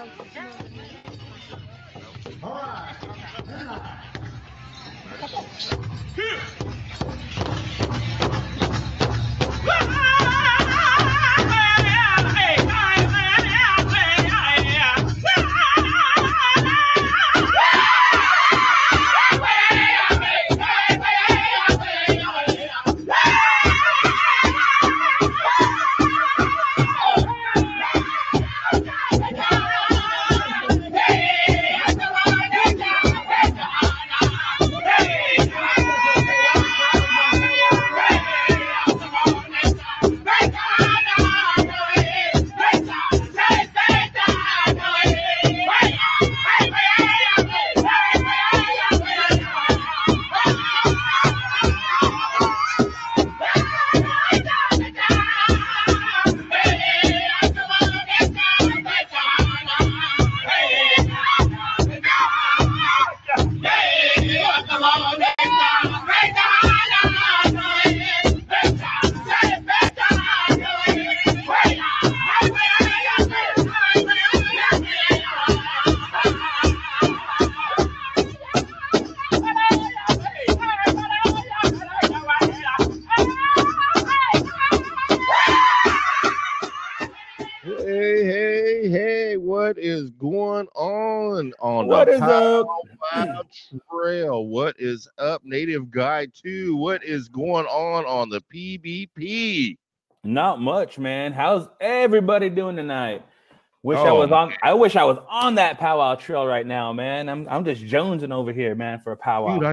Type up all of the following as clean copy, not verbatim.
All right. What is going on What the is up? Powwow Trail? What is up, Native Guy 2? What is going on the PBP? Not much, man. How's everybody doing tonight? Oh, I wish I was on that powwow trail right now, man. I'm just jonesing over here, man, for a powwow. dude,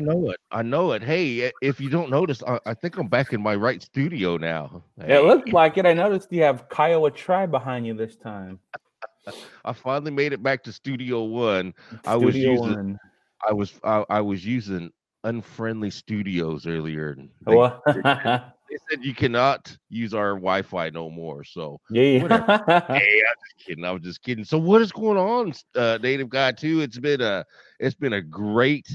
I know it. Hey, if you don't notice, I think I'm back in my right studio now. Hey. It looks like it. I noticed you have Kiowa Tribe behind you this time. I finally made it back to Studio One. I was using unfriendly studios earlier. And they said you cannot use our Wi-Fi no more. So yeah. Hey, I'm just kidding. So what is going on, Native Guy 2? It's been a great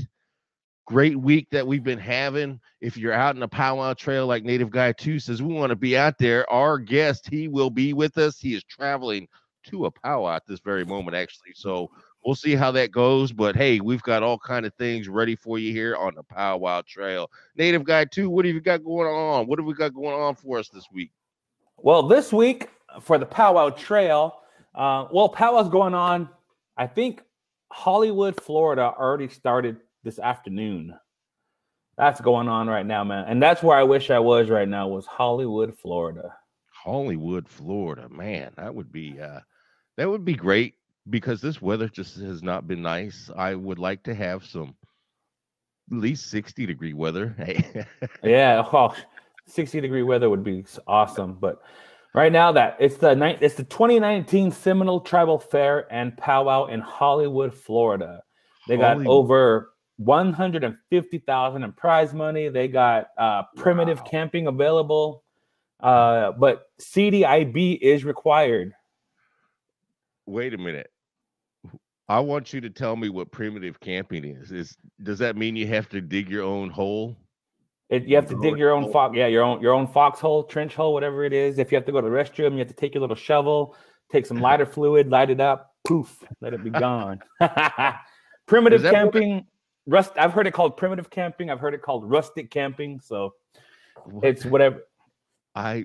week that we've been having. If you're out in the powwow trail, like Native Guy 2 says, we want to be out there. Our guest, he will be with us. He is traveling to a powwow at this very moment, actually. So we'll see how that goes. But hey, we've got all kind of things ready for you here on the powwow trail. Native Guy 2, what have you got going on? What have we got going on for us this week? Well, this week for the powwow trail, powwow's going on. I think Hollywood, Florida already started this afternoon. That's going on right now, man. And that's where I wish I was right now, was Hollywood, Florida. Hollywood, Florida, man, that would be great, because this weather just has not been nice. I would like to have some at least 60-degree weather. Yeah, 60-degree weather would be awesome. But right now, it's the 2019 Seminole Tribal Fair and Powwow in Hollywood, Florida. They got over 150,000 in prize money. They got primitive camping available, but CDIB is required. Wait a minute. I want you to tell me what primitive camping is. Does that mean you have to dig your own hole? You have to dig your own fox, your own foxhole, trench hole, whatever it is. If you have to go to the restroom, you have to take your little shovel, take some lighter fluid, light it up, poof, let it be gone. Primitive camping, I've heard it called primitive camping. I've heard it called rustic camping. So it's whatever. I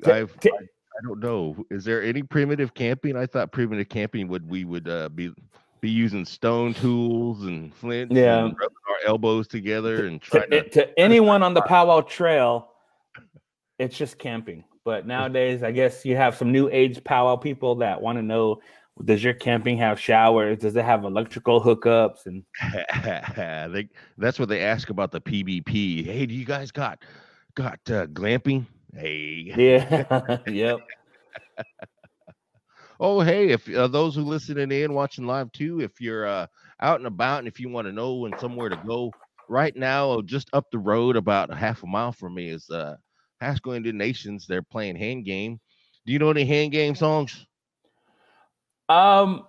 don't know. Is there any primitive camping? I thought primitive camping we would be using stone tools and flints, and rubbing our elbows together and trying to anyone on the powwow trail, it's just camping. But nowadays, I guess you have some new age powwow people that want to know, does your camping have showers? Does it have electrical hookups? And that's what they ask about the PBP. Hey, do you guys got glamping? Hey. Yeah. Yep. Oh, hey, if those who listening in, watching live too, if you're out and about and if you want to know and somewhere to go, right now, just up the road about a half a mile from me is Haskell Indian Nations. They're playing hand game. Do you know any hand game songs? I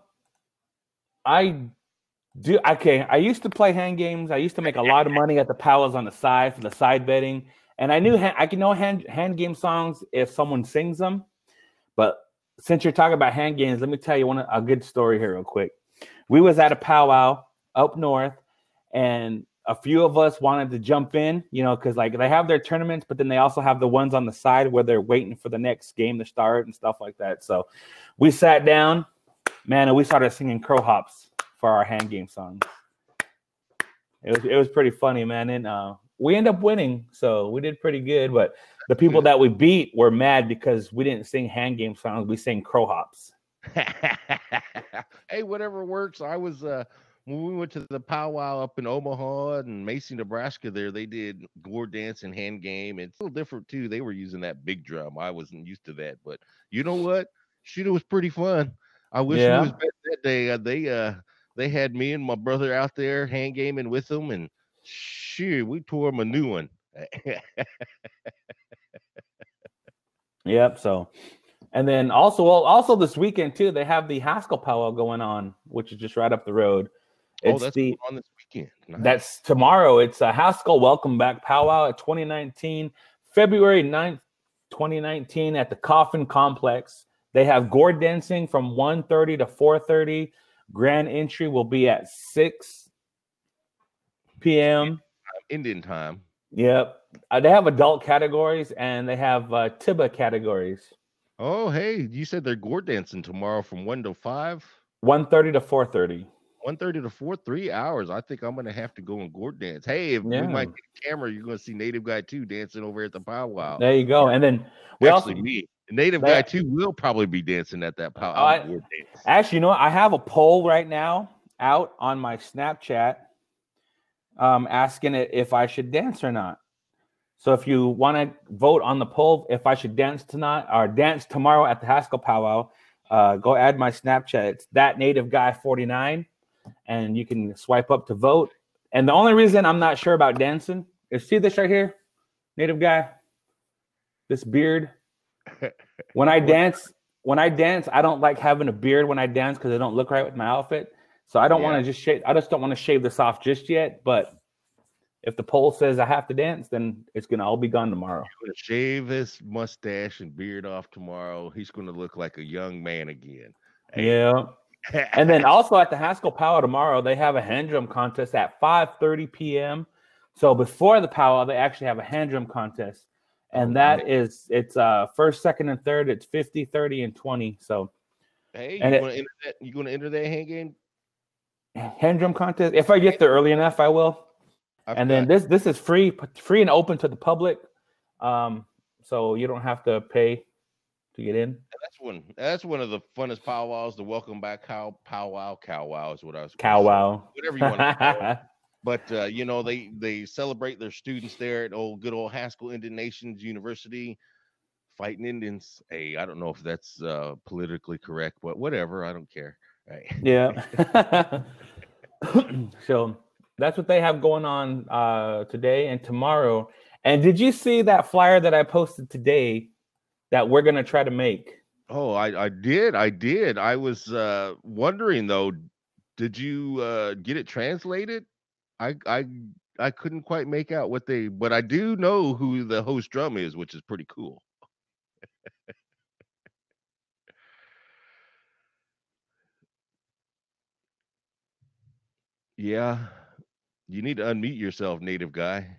do. Okay, I used to play hand games. I used to make a lot of money at the powwows on the side for the side betting, and I knew I can know hand game songs if someone sings them. But since you're talking about hand games, let me tell you a good story here real quick. we was at a powwow up north, and a few of us wanted to jump in, because like they have their tournaments, but then they also have the ones on the side where they're waiting for the next game to start and stuff like that. So we sat down, man, and we started singing crow hops for our hand game songs. It was pretty funny, man. And we ended up winning, so we did pretty good. But the people that we beat were mad because we didn't sing hand game songs. We sang crow hops. Hey, whatever works. I was when we went to the powwow up in Omaha and Macy, Nebraska, they did gourd dance and hand game. It's a little different too. They were using that big drum. I wasn't used to that, but you know what? Shoot, it was pretty fun. I wish we was better that day. They had me and my brother out there hand gaming with them, and shoot, we tore them a new one. Yep. So, and then also this weekend too, they have the Haskell Powwow going on, which is just right up the road. That's going on this weekend. Nice. That's tomorrow. It's a Haskell Welcome Back Powwow at 2019, February 9th, 2019 at the Coffin Complex. They have gourd dancing from 1:30 to 4:30. Grand entry will be at 6 p.m. Indian time. Yep. They have adult categories and they have Tiba categories. Oh, hey, you said they're gourd dancing tomorrow from 1 to 5? 1:30 to 4:30. 1:30 to 4, 3 hours. I think I'm going to have to go and gourd dance. Hey, if we might get a camera, you're going to see Native Guy 2 dancing over at the powwow. There you go. And then me. Native Guy 2 will probably be dancing at that powwow. Actually, you know what? I have a poll right now out on my Snapchat asking it if I should dance or not. So if you want to vote on the poll if I should dance tonight or dance tomorrow at the Haskell Powwow, go add my Snapchat. It's that Native Guy 49, and you can swipe up to vote. And the only reason I'm not sure about dancing is, see this right here, Native Guy, this beard. When I dance, I don't like having a beard when I dance because it don't look right with my outfit. So I don't want to just shave. I just don't want to shave this off just yet. But if the poll says I have to dance, then it's gonna all be gone tomorrow. He's gonna shave his mustache and beard off tomorrow. He's gonna look like a young man again. Yeah. And then also at the Haskell Powwow tomorrow, they have a hand drum contest at 5:30 p.m. So before the powwow, they actually have a hand drum contest. And it's first, second, and third. It's 50, 30, and 20. So hey, you gonna enter that hand game? Hand drum contest. If I get there early enough, I will. Then this is free and open to the public. So you don't have to pay to get in. That's one of the funnest powwows. The Welcome Back powwow is what I was Powwow. Whatever you want to call it. But they celebrate their students there at good old Haskell Indian Nations University, fighting Indians. Hey, I don't know if that's politically correct, but whatever, I don't care. Right. Yeah. So that's what they have going on today and tomorrow. And did you see that flyer that I posted today that we're gonna try to make? Oh, I did. I was wondering though, did you get it translated? I couldn't quite make out but I do know who the host drum is, which is pretty cool. Yeah, you need to unmute yourself, Native Guy.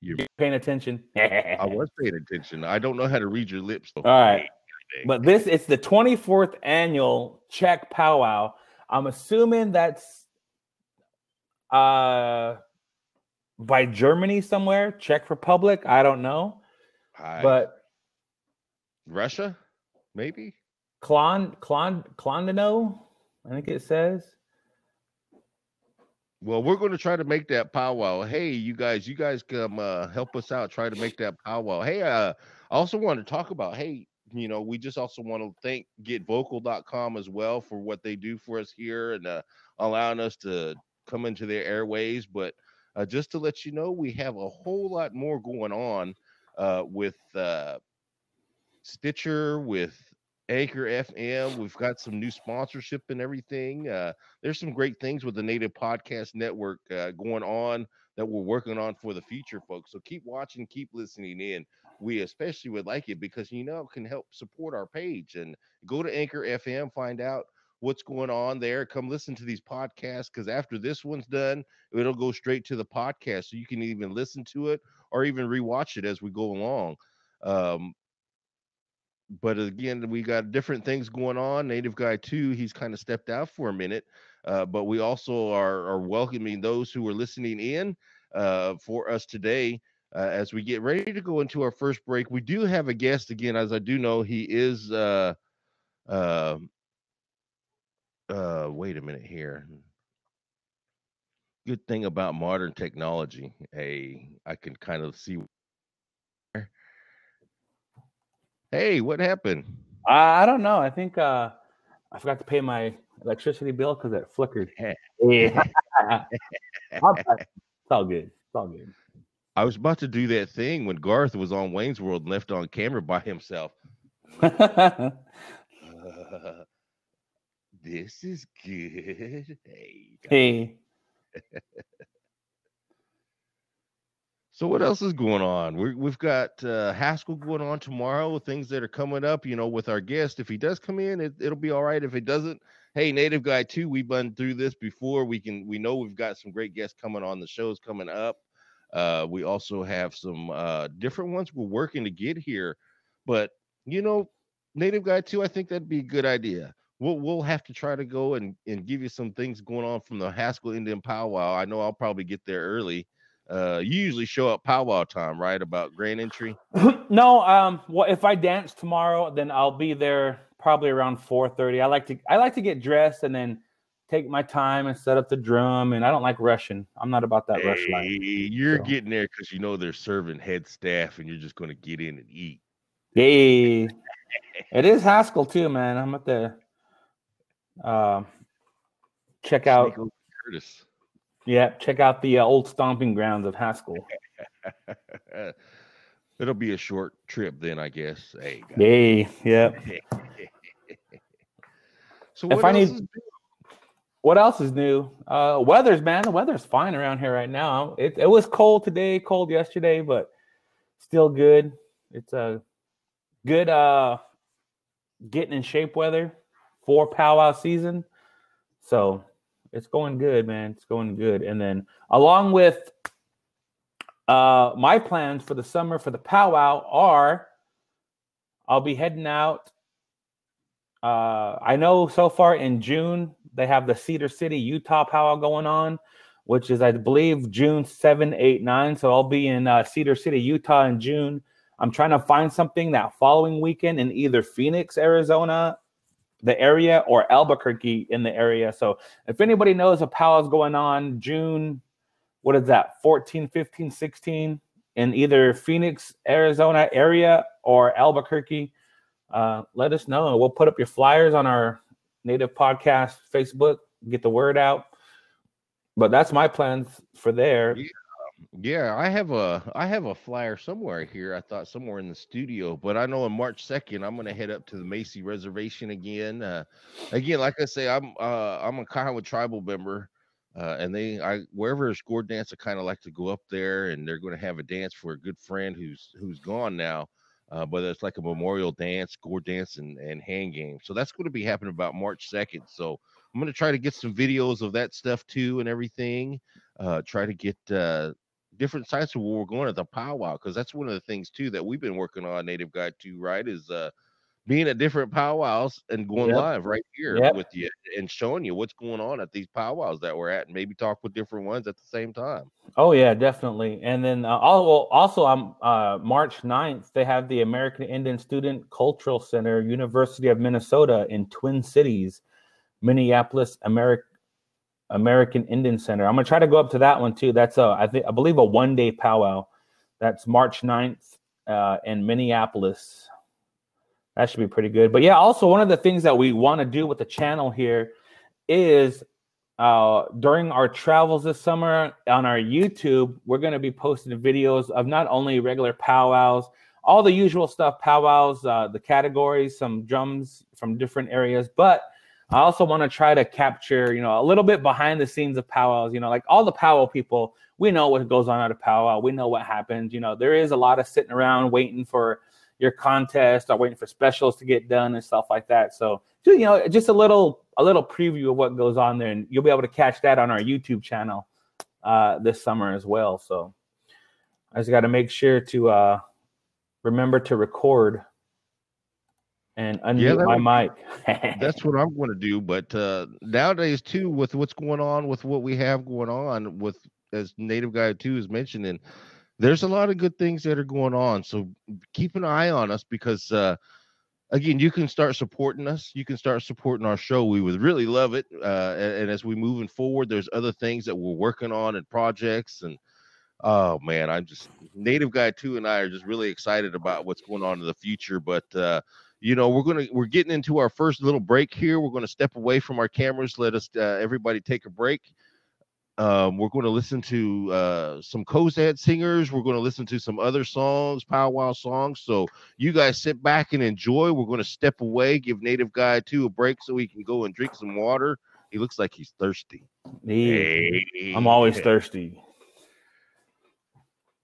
You're paying attention. I was paying attention. I don't know how to read your lips. All right, but it's the 24th annual Czech Powwow. I'm assuming that's by Germany somewhere, Czech Republic. I don't know, but Russia, maybe. Klondino, I think it says. Well, we're going to try to make that powwow. Hey, you guys come help us out. Try to make that powwow. Hey, I also want to talk about, hey, we just also want to thank getvocal.com as well for what they do for us here and allowing us to come into their airways. But just to let you know, we have a whole lot more going on with Stitcher, with Anchor FM. We've got some new sponsorship and everything. There's some great things with the Native Podcast Network going on that we're working on for the future, folks. So keep watching, keep listening in. We especially would like it because it can help support our page. And go to Anchor FM, find out what's going on there. Come listen to these podcasts because after this one's done, it'll go straight to the podcast, so you can even listen to it or even rewatch it as we go along. Um, but again, we got different things going on. Native Guy 2, he's kind of stepped out for a minute, but we also are welcoming those who are listening in for us today. As we get ready to go into our first break, we do have a guest again, as I do know he is. Uh, Wait a minute here. Good thing about modern technology, I can kind of see. Hey, what happened? I don't know. I think I forgot to pay my electricity bill because it flickered. Yeah. It's all good. It's all good. I was about to do that thing when Garth was on Wayne's World and left on camera by himself. This is good. Hey. So what else is going on? We've got Haskell going on tomorrow. Things that are coming up, with our guest. If he does come in, it'll be all right. If it doesn't, hey, Native Guy 2, we've been through this before. We know we've got some great guests coming on. The shows coming up. We also have some different ones we're working to get here, but Native Guy 2, I think that'd be a good idea. We'll have to try to go and give you some things going on from the Haskell Indian Powwow. I know I'll probably get there early. You usually show up powwow time, right? About grand entry. No, well, if I dance tomorrow, then I'll be there probably around 4:30. I like to get dressed and then take my time and set up the drum, and I don't like rushing. I'm not about that rush life. You're getting there because they're serving head staff, and you're just going to get in and eat. Hey, it is Haskell too, man. I'm at the check out Curtis. Yeah, check out the old stomping grounds of Haskell. It'll be a short trip then, I guess. Hey, yeah. So what else is new? Weather's, man. The weather's fine around here right now. It was cold today, cold yesterday, but still good. It's a good getting in shape weather for powwow season. So it's going good, man. It's going good. And then along with my plans for the summer for the powwow are I'll be heading out. I know so far in June, they have the Cedar City, Utah powwow going on, which is, I believe, June 7, 8, 9. So I'll be in Cedar City, Utah in June. I'm trying to find something that following weekend in either Phoenix, Arizona, the area, or Albuquerque in the area. So if anybody knows a powwow's going on June, what is that, 14, 15, 16 in either Phoenix, Arizona area or Albuquerque, let us know. We'll put up your flyers on our Native Podcast Facebook, get the word out. But that's my plans for there. Yeah, I have a flyer somewhere here. I thought somewhere in the studio, but I know on March 2nd I'm gonna head up to the Macy Reservation again. Again, like I say, I'm a Kiowa tribal member, and wherever there's score dance, I kind of like to go up there, and they're going to have a dance for a good friend who's gone now. But it's like a memorial dance, score dance, and hand game. So that's going to be happening about March 2nd. So I'm going to try to get some videos of that stuff too and everything. Try to get different sites of where we're going at the powwow, because that's one of the things too that we've been working on, Native Guy 2, right? Is being at different powwows and going live right here with you and showing you what's going on at these powwows that we're at, and maybe talk with different ones at the same time. Oh yeah, definitely. And then also on March 9th, they have the American Indian Student Cultural Center, University of Minnesota in Twin Cities, Minneapolis, American Indian Center. I'm gonna try to go up to that one too. That's I believe a one-day powwow. That's March 9th in Minneapolis. That should be pretty good. But yeah, also one of the things that we want to do with the channel here is during our travels this summer on our YouTube, we're going to be posting videos of not only regular powwows, all the usual stuff, powwows, the categories, some drums from different areas. But I also want to try to capture, a little bit behind the scenes of powwows. Like all the powwow people, we know what goes on at a powwow. We know what happens. There is a lot of sitting around waiting for your contest or waiting for specials to get done and stuff like that. So, just a little preview of what goes on there, and you'll be able to catch that on our YouTube channel this summer as well. So I just got to make sure to remember to record and unmute my mic. That's what I'm going to do. But nowadays too, with what's going on, with what we have going on, with as Native Guy 2 is mentioning, there's a lot of good things that are going on. So keep an eye on us, because again, you can start supporting us. You can start supporting our show. We would really love it. And as we moving forward, there's other things that we're working on and projects. And oh man, I'm just Native Guy 2 and I are just really excited about what's going on in the future. But we're getting into our first little break here. We're going to step away from our cameras. Let us everybody take a break. We're going to listen to some Kozad singers. We're going to listen to some other songs, powwow songs. So you guys sit back and enjoy. We're going to step away, give Native Guy 2 a break so he can go and drink some water. He looks like he's thirsty. Hey. I'm always thirsty.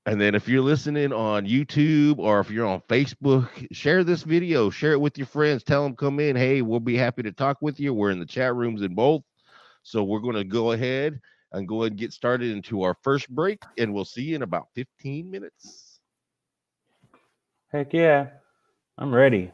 And then if you're listening on YouTube or if you're on Facebook, share this video, share it with your friends, tell them come in. Hey, we'll be happy to talk with you. We're in the chat rooms in both. So we're going to go ahead and get started into our first break, and we'll see you in about 15 minutes. Heck yeah. I'm ready.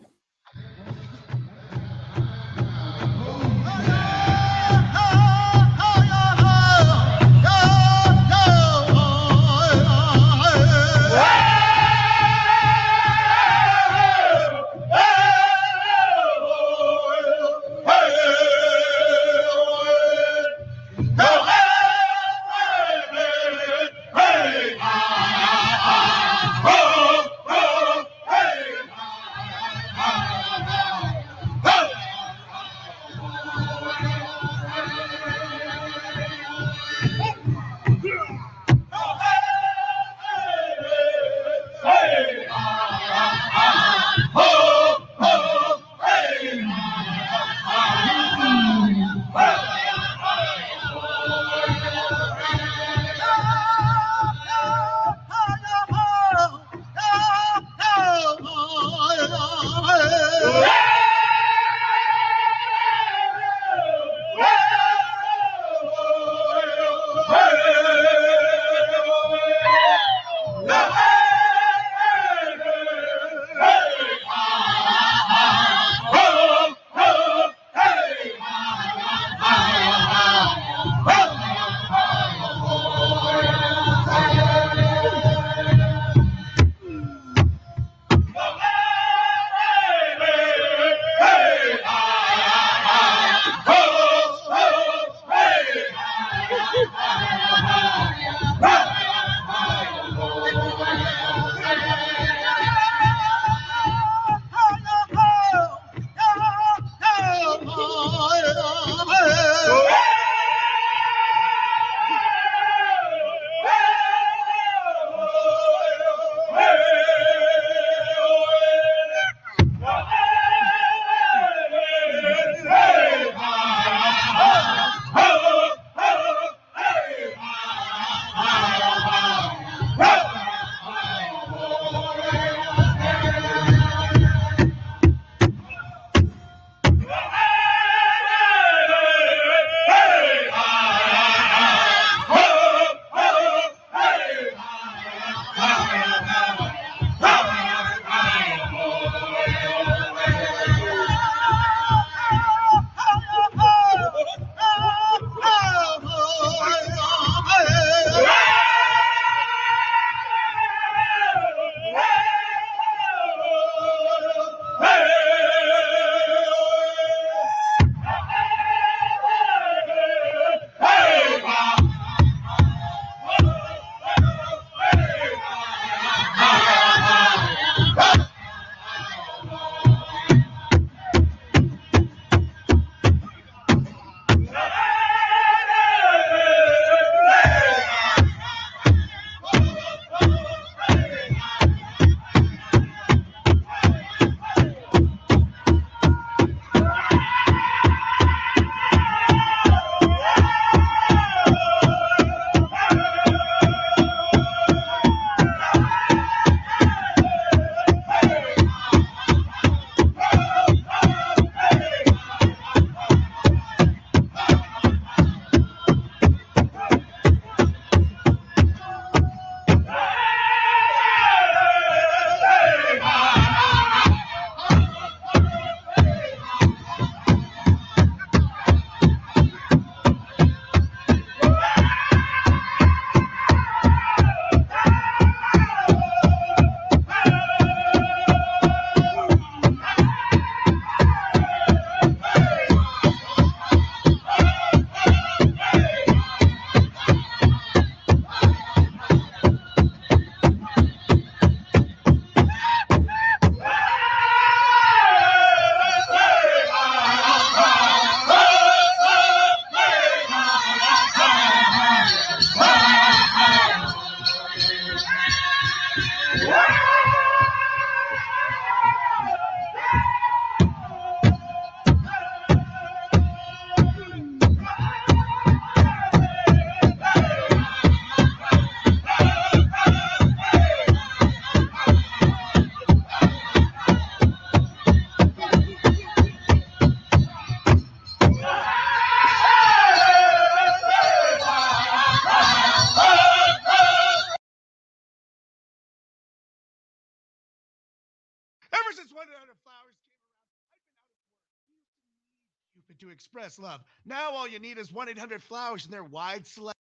since 100 flowers came around, I've been out of work. You used to need Cupid to express love. Now all you need is 1-800-Flowers and their wide selection.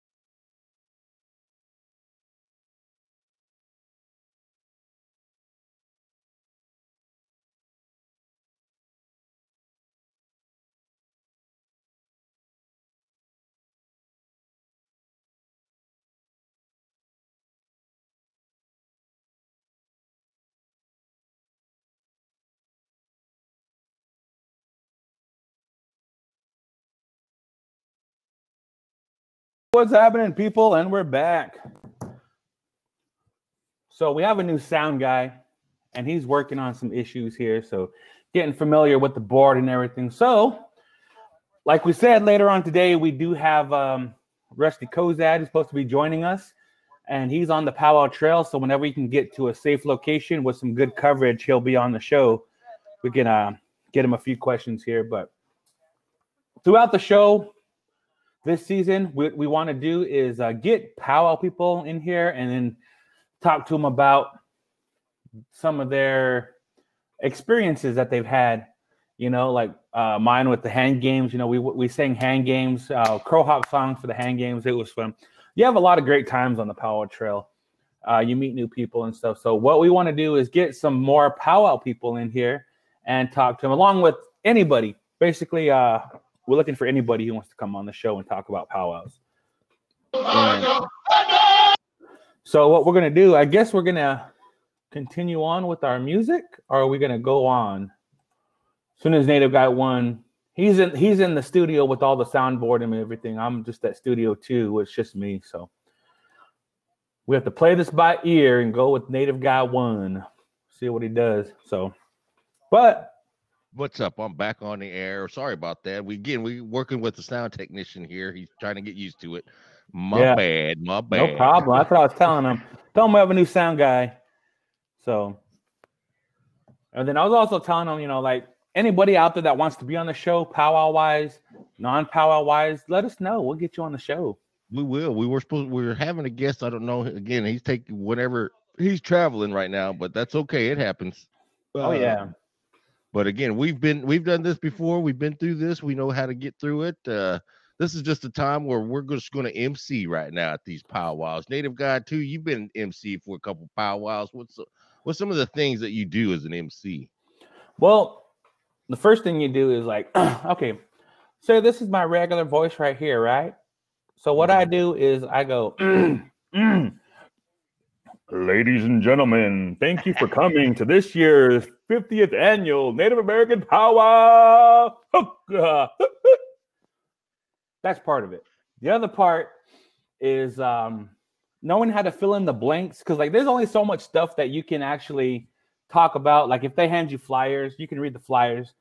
What's happening, people? And we're back. So we have a new sound guy, and he's working on some issues here. So getting familiar with the board and everything. So, like we said, later on today, we do have Rusty Kozad who's supposed to be joining us, and he's on the Powwow Trail. So whenever he can get to a safe location with some good coverage, he'll be on the show. We can get him a few questions here. But throughout the show, this season, what we want to do is get Powwow people in here and then talk to them about some of their experiences that they've had. You know, like mine with the hand games. You know, we sang hand games, crow hop songs for the hand games. It was fun. You have a lot of great times on the Powwow Trail. You meet new people and stuff. So what we want to do is get some more Powwow people in here and talk to them, along with anybody. Basically, we're looking for anybody who wants to come on the show and talk about powwows. And so what we're going to do, I guess we're going to continue on with our music, or are we going to go on? As soon as Native Guy 1, he's in the studio with all the soundboard and everything. I'm just at studio 2. It's just me. So we have to play this by ear and go with Native Guy 1. See what he does. So, but what's up? I'm back on the air. Sorry about that. We working with the sound technician here. He's trying to get used to it. My bad. No problem. That's what I was telling him. Tell him we have a new sound guy. So, and then I was also telling him, you know, like anybody out there that wants to be on the show, powwow wise, non-powwow wise, let us know. We'll get you on the show. We will. We were having a guest. I don't know. Again, he's taking whatever. He's traveling right now, but that's okay. It happens. Oh yeah. But again, we've done this before. We've been through this. We know how to get through it. This is just a time where we're just going to MC right now at these powwows. Native Guy 2, you've been MC for a couple powwows. What's some of the things that you do as an MC? Well, the first thing you do is like, okay, so this is my regular voice right here, right? So what I do is I go, ladies and gentlemen, thank you for coming to this year's 50th annual Native American Powwow. That's part of it. The other part is knowing how to fill in the blanks, because like there's only so much stuff that you can actually talk about. Like if they hand you flyers, you can read the flyers.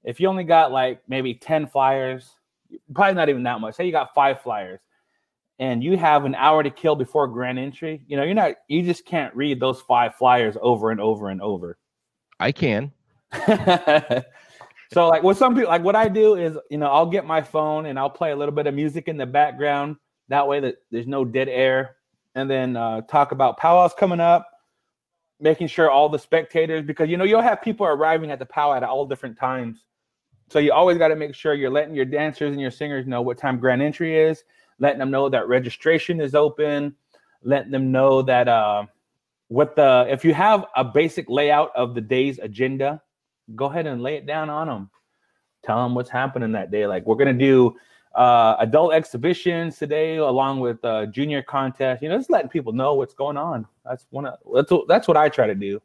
If you only got like maybe 10 flyers, probably not even that much. Say you got 5 flyers and you have an hour to kill before grand entry, you know, you just can't read those 5 flyers over and over and over. I can. So like with some people, like what I do is, you know, I'll get my phone and I'll play a little bit of music in the background. That way that there's no dead air. And then talk about powwows coming up, making sure all the spectators, because, you know, you'll have people arriving at the powwow at all different times. So you always got to make sure you're letting your dancers and your singers know what time grand entry is, letting them know that registration is open, letting them know that if you have a basic layout of the day's agenda, go ahead and lay it down on them. Tell them what's happening that day. Like we're going to do adult exhibitions today along with junior contest. You know, just letting people know what's going on. That's what I try to do.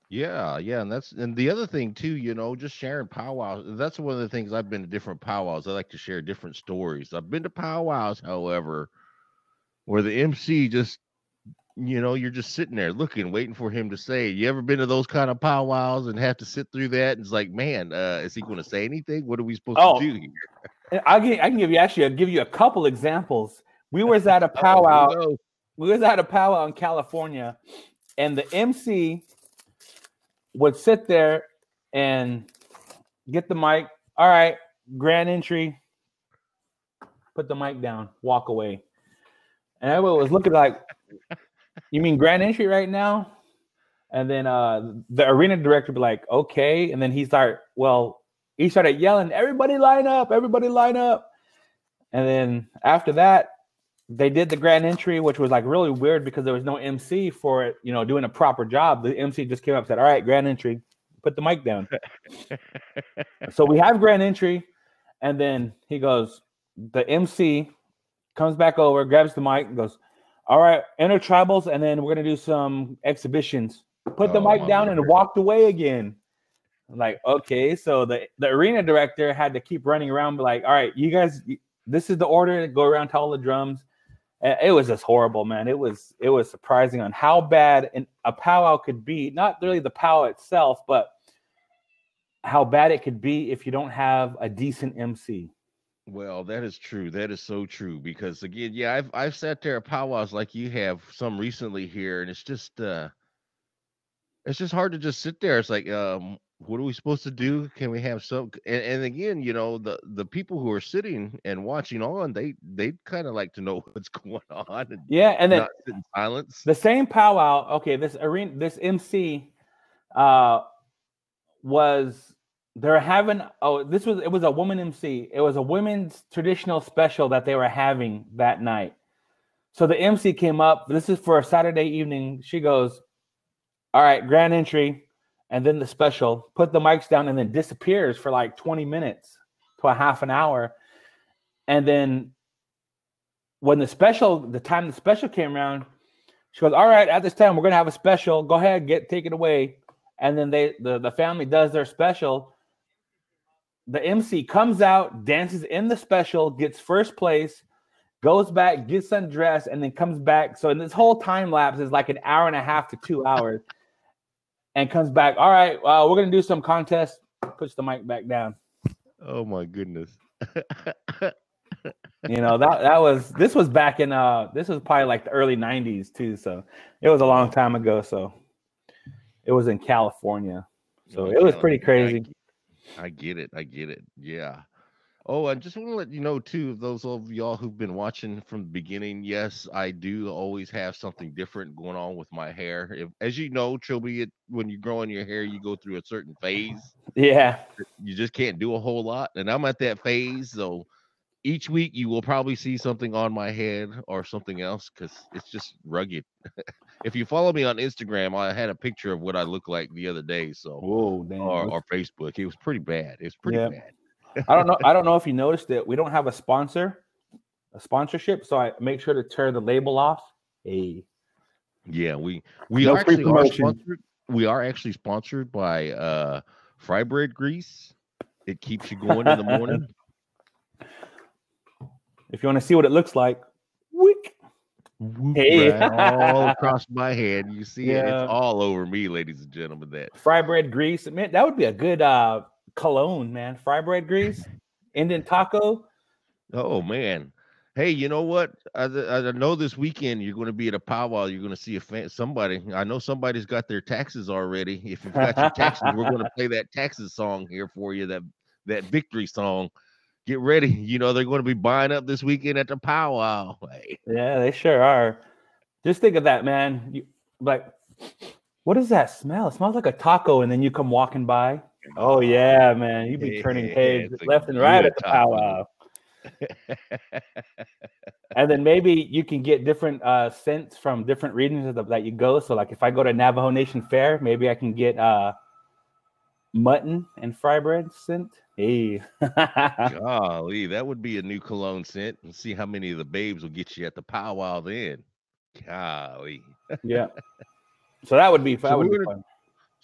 Yeah, and the other thing too, you know, just sharing powwows. That's one of the things. I've been to different powwows. I like to share different stories. I've been to powwows, however, where the MC just, you know, you're just sitting there looking, waiting for him to say. You ever been to those kind of powwows and have to sit through that? And it's like, man, is he going to say anything? What are we supposed to do here? I can give you a couple examples. We was at a powwow. We was at a powwow in California, and the MC would sit there and get the mic. All right, grand entry. Put the mic down. Walk away. And everyone was looking like, you mean grand entry right now? And then the arena director be like, okay. And then he started yelling, everybody line up, everybody line up. And then after that, they did the grand entry, which was like really weird because there was no MC for it, doing a proper job. The MC just came up and said, all right, grand entry, put the mic down. So we have grand entry. And then he goes, the MC comes back over, grabs the mic and goes, all right, intertribals. And then we're going to do some exhibitions. Put the mic down and walked away again. I'm like, okay. So the arena director had to keep running around, be like, all right, you guys, this is the order. Go around to all the drums. It was just horrible, man. It was surprising on how bad a powwow could be. Not really the powwow itself, but how bad it could be if you don't have a decent MC. Well, that is true. That is so true. Because again, yeah, I've sat there at powwows like you have some recently here, and it's just hard to just sit there. It's like, what are we supposed to do? Can we have some? And again, the people who are sitting and watching on, they kind of like to know what's going on. And and then not sit in silence. The same powwow. Okay, this MC they're having. It was a woman MC. It was a women's traditional special that they were having that night. So the MC came up. This is for a Saturday evening. She goes, all right, grand entry, and then the special, put the mics down, and then disappears for like 20 minutes to a half an hour. And then when the time the special came around, she goes, all right, at this time, we're going to have a special. Go ahead, take it away. And then the family does their special. The MC comes out, dances in the special, gets first place, goes back, gets undressed, and then comes back. So in this whole time lapse is like an hour and a half to 2 hours. And comes back. All right, we're gonna do some contest. Puts the mic back down. Oh my goodness. This was back in this was probably like the early 90s too. So it was a long time ago. So it was in California. So it was pretty crazy. I get it. Yeah. Oh, I just want to let you know too, those of y'all who've been watching from the beginning, yes, I do always have something different going on with my hair. As you know, Trilby, when you grow in your hair, you go through a certain phase. Yeah. You just can't do a whole lot. And I'm at that phase. So each week you will probably see something on my head or something else because it's just rugged. If you follow me on Instagram, I had a picture of what I look like the other day. So, whoa, damn. Or Facebook. It was pretty bad. It was pretty bad. I don't know if you noticed it. We don't have a sponsorship, so I make sure to turn the label off. Hey. Yeah, we are sponsored. We are actually sponsored by fry bread grease. It keeps you going in the morning. If you want to see what it looks like, wick. Hey. Right all across my head. You see it. It's all over me, ladies and gentlemen. That fry bread grease. Man, that would be a good cologne, man. Fry bread grease, Indian taco. Oh man, hey, you know what? I know this weekend you're going to be at a powwow. You're going to see somebody. I know somebody's got their taxes already. If you've got your taxes, we're going to play that taxes song here for you. That victory song. Get ready. They're going to be buying up this weekend at the powwow. Hey. Yeah, they sure are. Just think of that, man. What does that smell? It smells like a taco, and then you come walking by. Oh yeah, man! You'd be turning heads left and right at the powwow. And then maybe you can get different scents from different regions that you go. So, like if I go to Navajo Nation Fair, maybe I can get mutton and fry bread scent. Hey, golly, that would be a new cologne scent. And see how many of the babes will get you at the powwow then. Golly, yeah. So that would be fun.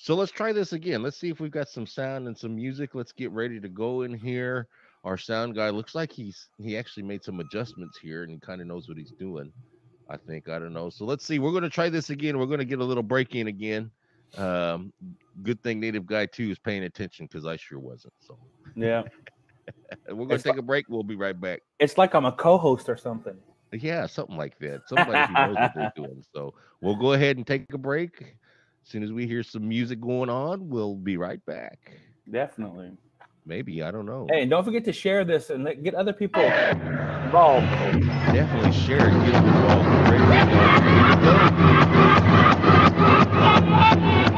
So let's try this again. Let's see if we've got some sound and some music. Let's get ready to go in here. Our sound guy looks like he actually made some adjustments here and he kind of knows what he's doing. I think. I don't know. So let's see. We're going to try this again. We're going to get a little break in again. Good thing Native Guy 2 is paying attention because I sure wasn't. So yeah. We're going to take a break. We'll be right back. It's like I'm a co-host or something. Yeah, something like that. Somebody who knows what they're doing. So we'll go ahead and take a break. As soon as we hear some music going on, we'll be right back. Definitely. Maybe. I don't know. Hey, and don't forget to share this and get other people involved. Definitely share it. Get them involved. Here we go.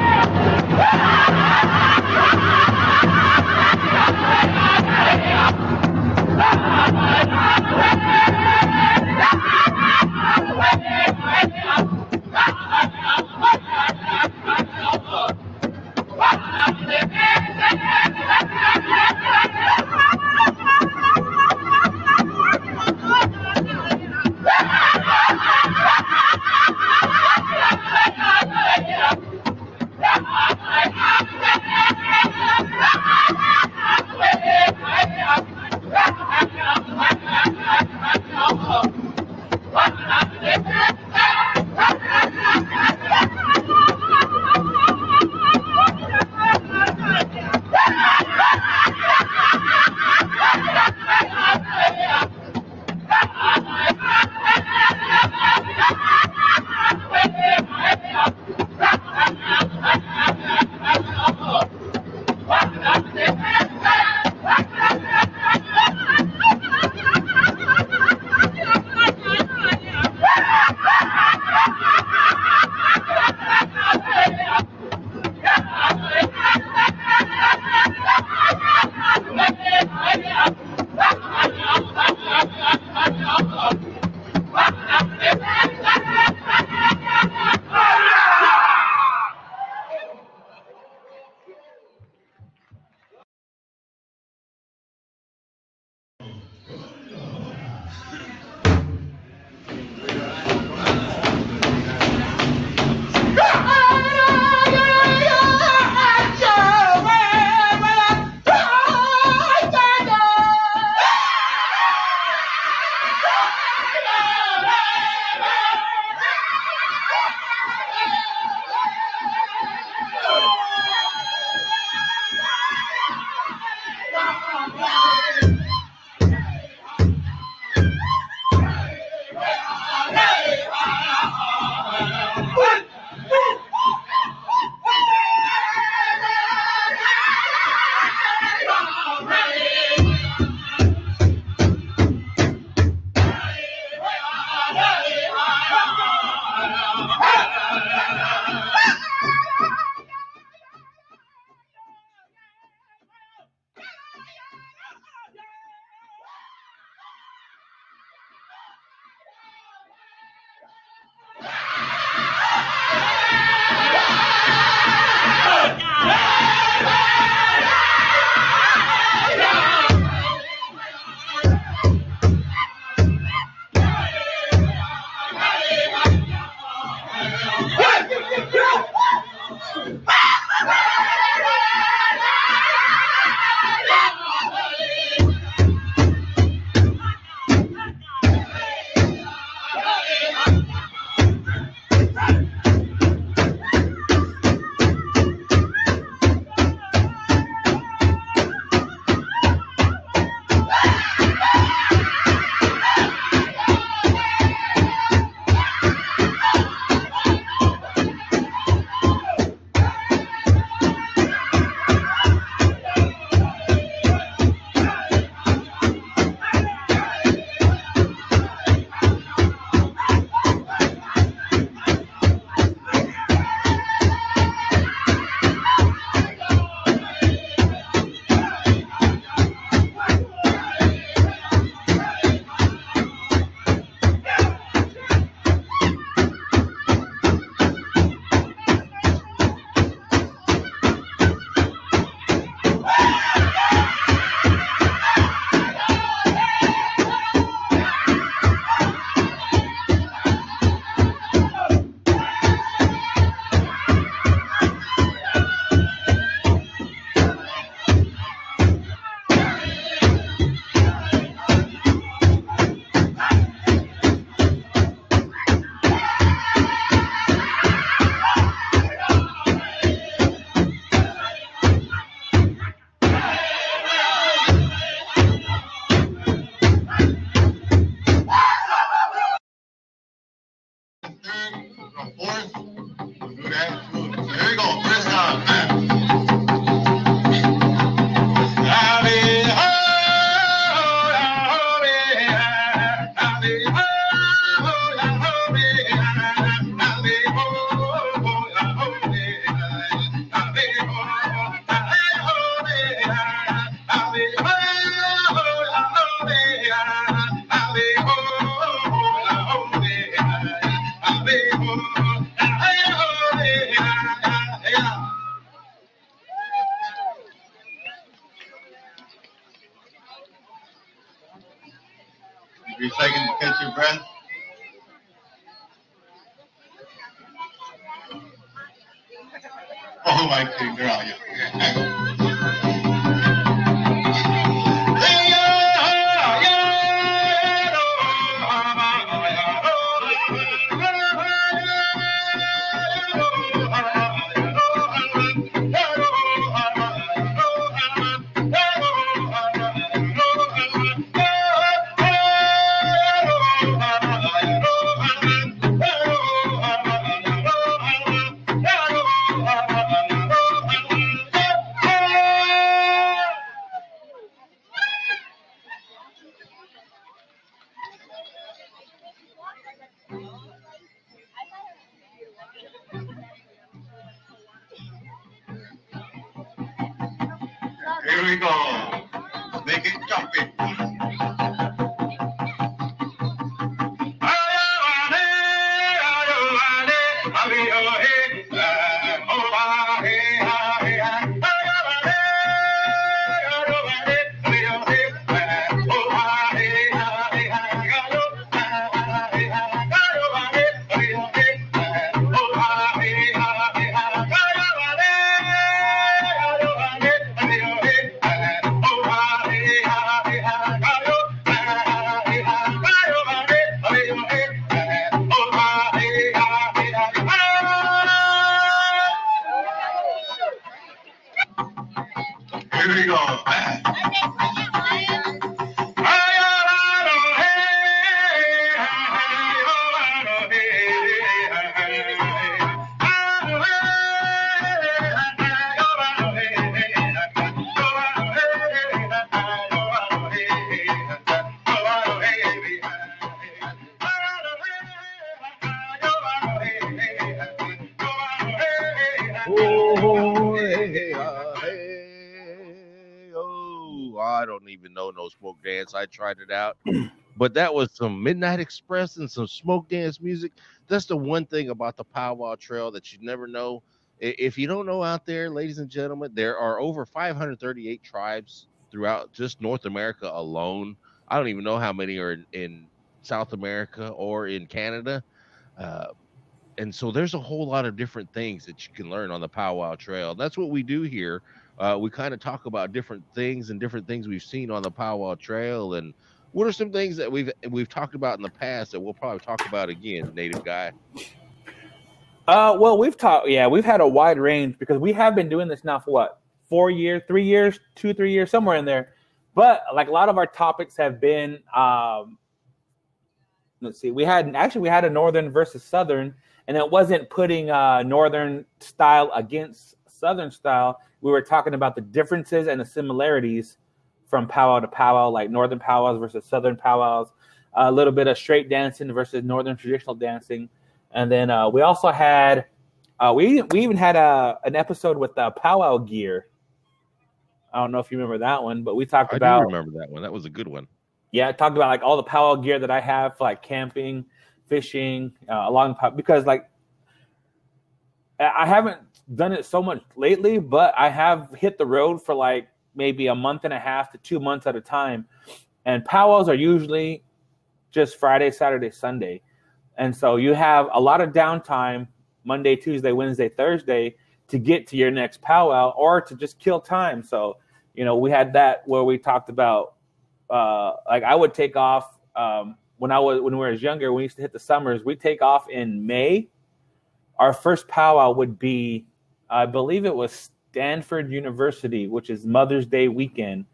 Fourth. We'll do that. Here we go. First time. Every second to catch your breath. Oh my God, girl, Here we go. Make it jumping. Here we go. I don't even know no smoke dance. I tried it out, but that was some Midnight Express and some smoke dance music. That's the one thing about the Powwow Trail that you never know. If you don't know out there, ladies and gentlemen, there are over 538 tribes throughout just North America alone. I don't even know how many are in South America or in Canada. And so there's a whole lot of different things that you can learn on the Powwow Trail. That's what we do here. We kind of talk about different things and different things we've seen on the Powwow Trail, and what are some things that we've talked about in the past that we'll probably talk about again, Native Guy. Well, we've had a wide range because we have been doing this now for what, 4 years, 3 years, 2, 3 years, somewhere in there. But like a lot of our topics have been, let's see, we had a Northern versus Southern, and it wasn't putting Northern style against Southern style. We were talking about the differences and the similarities from powwow to powwow, like Northern powwows versus Southern powwows, a little bit of straight dancing versus Northern traditional dancing. And then we also had, we even had an episode with powwow gear. I don't know if you remember that one, but we talked about. I do remember that one. That was a good one. Yeah, I talked about like all the powwow gear that I have for like camping, fishing, because like I haven't done it so much lately, but I have hit the road for like maybe a month and a half to 2 months at a time. And powwows are usually just Friday, Saturday, Sunday. And so you have a lot of downtime Monday, Tuesday, Wednesday, Thursday to get to your next powwow or to just kill time. So, you know, we had that where we talked about like I would take off when we were younger, we used to hit the summers, we'd take off in May. Our first powwow would be, I believe it was Stanford University, which is Mother's Day weekend.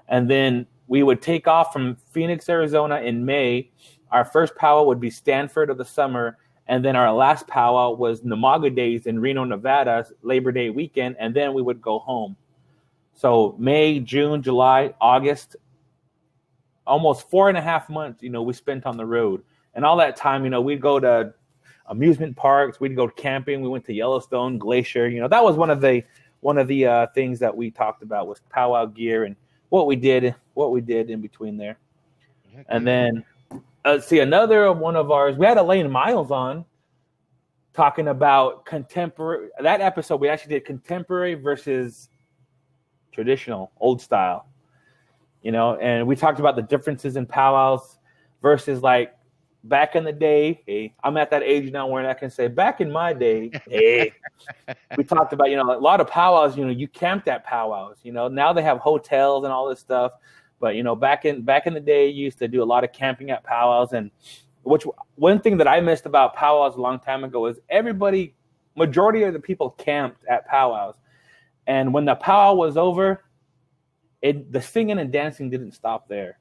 And then we would take off from Phoenix, Arizona in May. Our first powwow would be Stanford of the summer. And then our last powwow was Namaga Days in Reno, Nevada, Labor Day weekend, and then we would go home. So May, June, July, August, almost 4.5 months, we spent on the road. And all that time, we'd go to amusement parks, we'd go camping, we went to Yellowstone, Glacier. That was one of the things that we talked about was powwow gear and what we did in between there. Heck And yeah. then see another one of ours, we had Elaine Miles on talking about contemporary. That episode we actually did contemporary versus traditional, old style. And we talked about the differences in powwows versus like back in the day. Hey, I'm at that age now where I can say back in my day, hey, we talked about, a lot of powwows, you camped at powwows, now they have hotels and all this stuff. But, back in the day, you used to do a lot of camping at powwows. And one thing that I missed about powwows a long time ago is majority of the people camped at powwows. And when the powwow was over, the singing and dancing didn't stop there.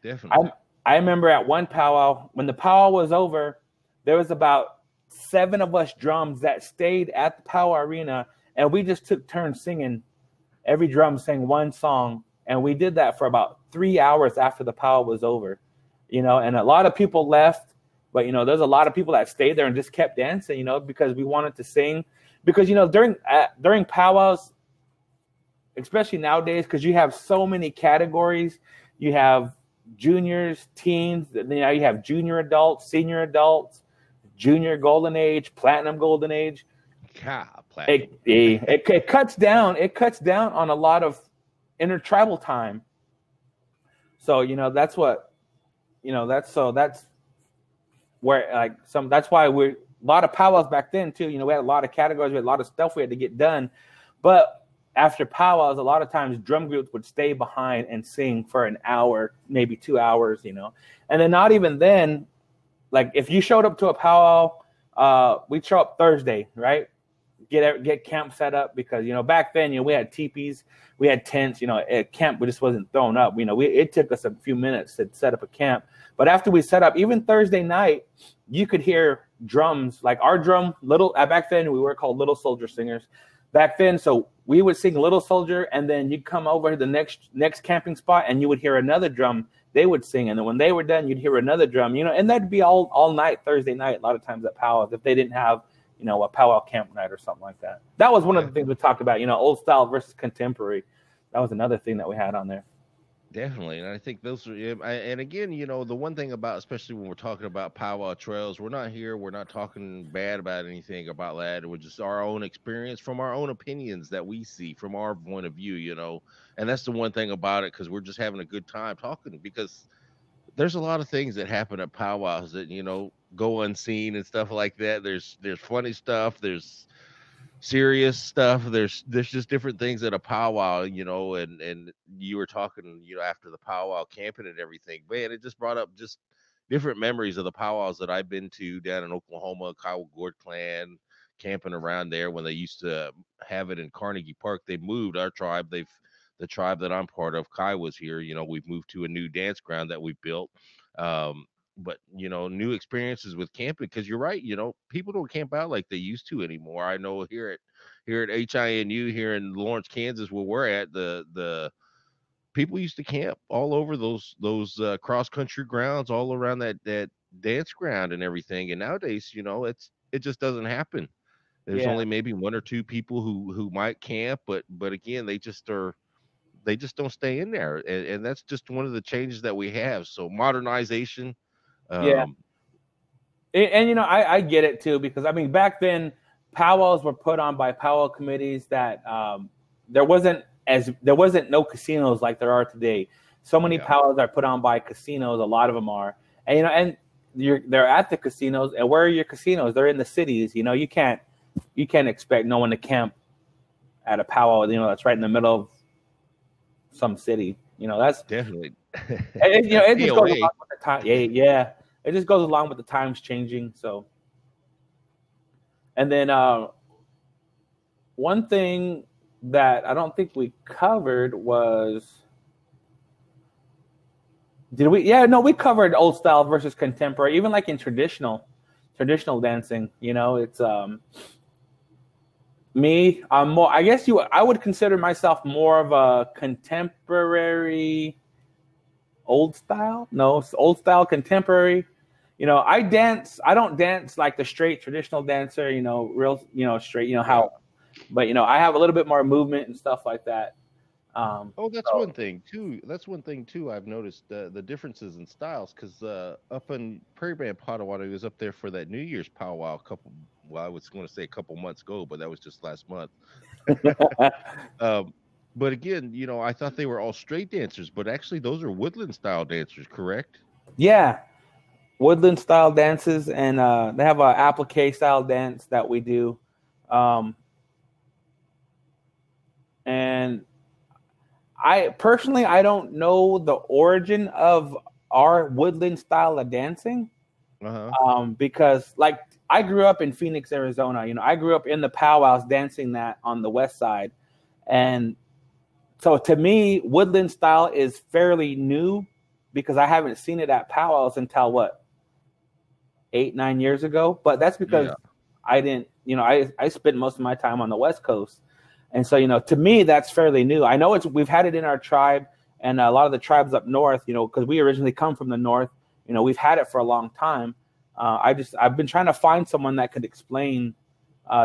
Definitely. I remember at one powwow, when the powwow was over, there was about 7 of us drums that stayed at the powwow arena, and we just took turns singing. Every drum sang one song, and we did that for about 3 hours after the powwow was over. And a lot of people left, but there's a lot of people that stayed there and just kept dancing, because we wanted to sing. Because during powwows, especially nowadays, because you have so many categories. You have juniors, teens, now you have junior adults, senior adults, junior golden age, platinum golden age. Platinum. It cuts down on a lot of intertribal time. So that's what that's where that's why we're a lot of powwows back then too. We had a lot of categories, we had a lot of stuff we had to get done. But after powwows, a lot of times drum groups would stay behind and sing for an hour, maybe 2 hours, And then not even then, like if you showed up to a powwow, we'd show up Thursday, right? Get camp set up because, back then, we had teepees, we had tents, camp just wasn't thrown up. It took us a few minutes to set up a camp. But after we set up, even Thursday night, you could hear drums, like our drum, back then we were called Little Soldier Singers. Back then, so we would sing Little Soldier, and then you'd come over to the next camping spot, and you would hear another drum. They would sing, and then when they were done, you'd hear another drum. And that'd be all night Thursday night. A lot of times at powwows, if they didn't have a powwow camp night or something like that. That was one of the things we talked about. Old style versus contemporary. That was another thing that we had on there. Definitely. And I think those are, and again, the one thing about, especially when we're talking about powwow trails, we're not talking bad about anything about that. We're just our own experience from our own opinions that we see from our point of view, and that's the one thing about it, because we're just having a good time talking, because there's a lot of things that happen at powwows that, go unseen and stuff like that. There's funny stuff. There's serious stuff. There's just different things at a powwow, and you were talking, after the powwow camping and everything, man, it just brought up just different memories of the powwows that I've been to down in Oklahoma, Kiowa Gord Clan, camping around there when they used to have it in Carnegie Park. They moved our tribe. The tribe that I'm part of, Kiowa's here, we've moved to a new dance ground that we built. But new experiences with camping, because you're right, people don't camp out like they used to anymore. I know here at HINU here in Lawrence, Kansas, where we're at, the people used to camp all over those cross country grounds, all around that dance ground and everything. And nowadays, it just doesn't happen. There's only maybe 1 or 2 people who might camp, but again, they just don't stay in there, and that's just one of the changes that we have. So modernization. And I get it too, because back then powwows were put on by powwow committees that there wasn't no casinos like there are today. So many powwows are put on by casinos. A lot of them are, and they're at the casinos. And where are your casinos? They're in the cities. You can't expect no one to camp at a powwow. That's right in the middle of some city. That's definitely. It just goes along with the time. Yeah. It just goes along with the times changing. So, and then one thing that I don't think we covered was, did we? Yeah, no, we covered old style versus contemporary, even like in traditional. traditional dancing. You know, it's me. I'm more. I guess I would consider myself more of a contemporary, old style. No, it's old style contemporary. You know, I dance. I don't dance like the straight traditional dancer. You know, real. You know, straight. You know how. But you know, I have a little bit more movement and stuff like that. That's one thing too. That's one thing too. I've noticed the differences in styles because up in Prairie Band Potawatomi was up there for that New Year's powwow I was going to say a couple months ago, but that was just last month. But again, you know, I thought they were all straight dancers, but actually those are woodland style dancers, correct? Yeah, woodland style dances, and they have a applique style dance that we do, and I personally don't know the origin of our woodland style of dancing, because like I grew up in Phoenix, Arizona. You know, I grew up in the powwows dancing that on the west side, and so to me, woodland style is fairly new because I haven't seen it at powwows until 8-9 years ago. But that's because I didn't, you know, I spent most of my time on the West Coast. And so, you know, to me, that's fairly new. I know we've had it in our tribe and a lot of the tribes up north, you know, because we originally come from the north, you know, we've had it for a long time. I've been trying to find someone that could explain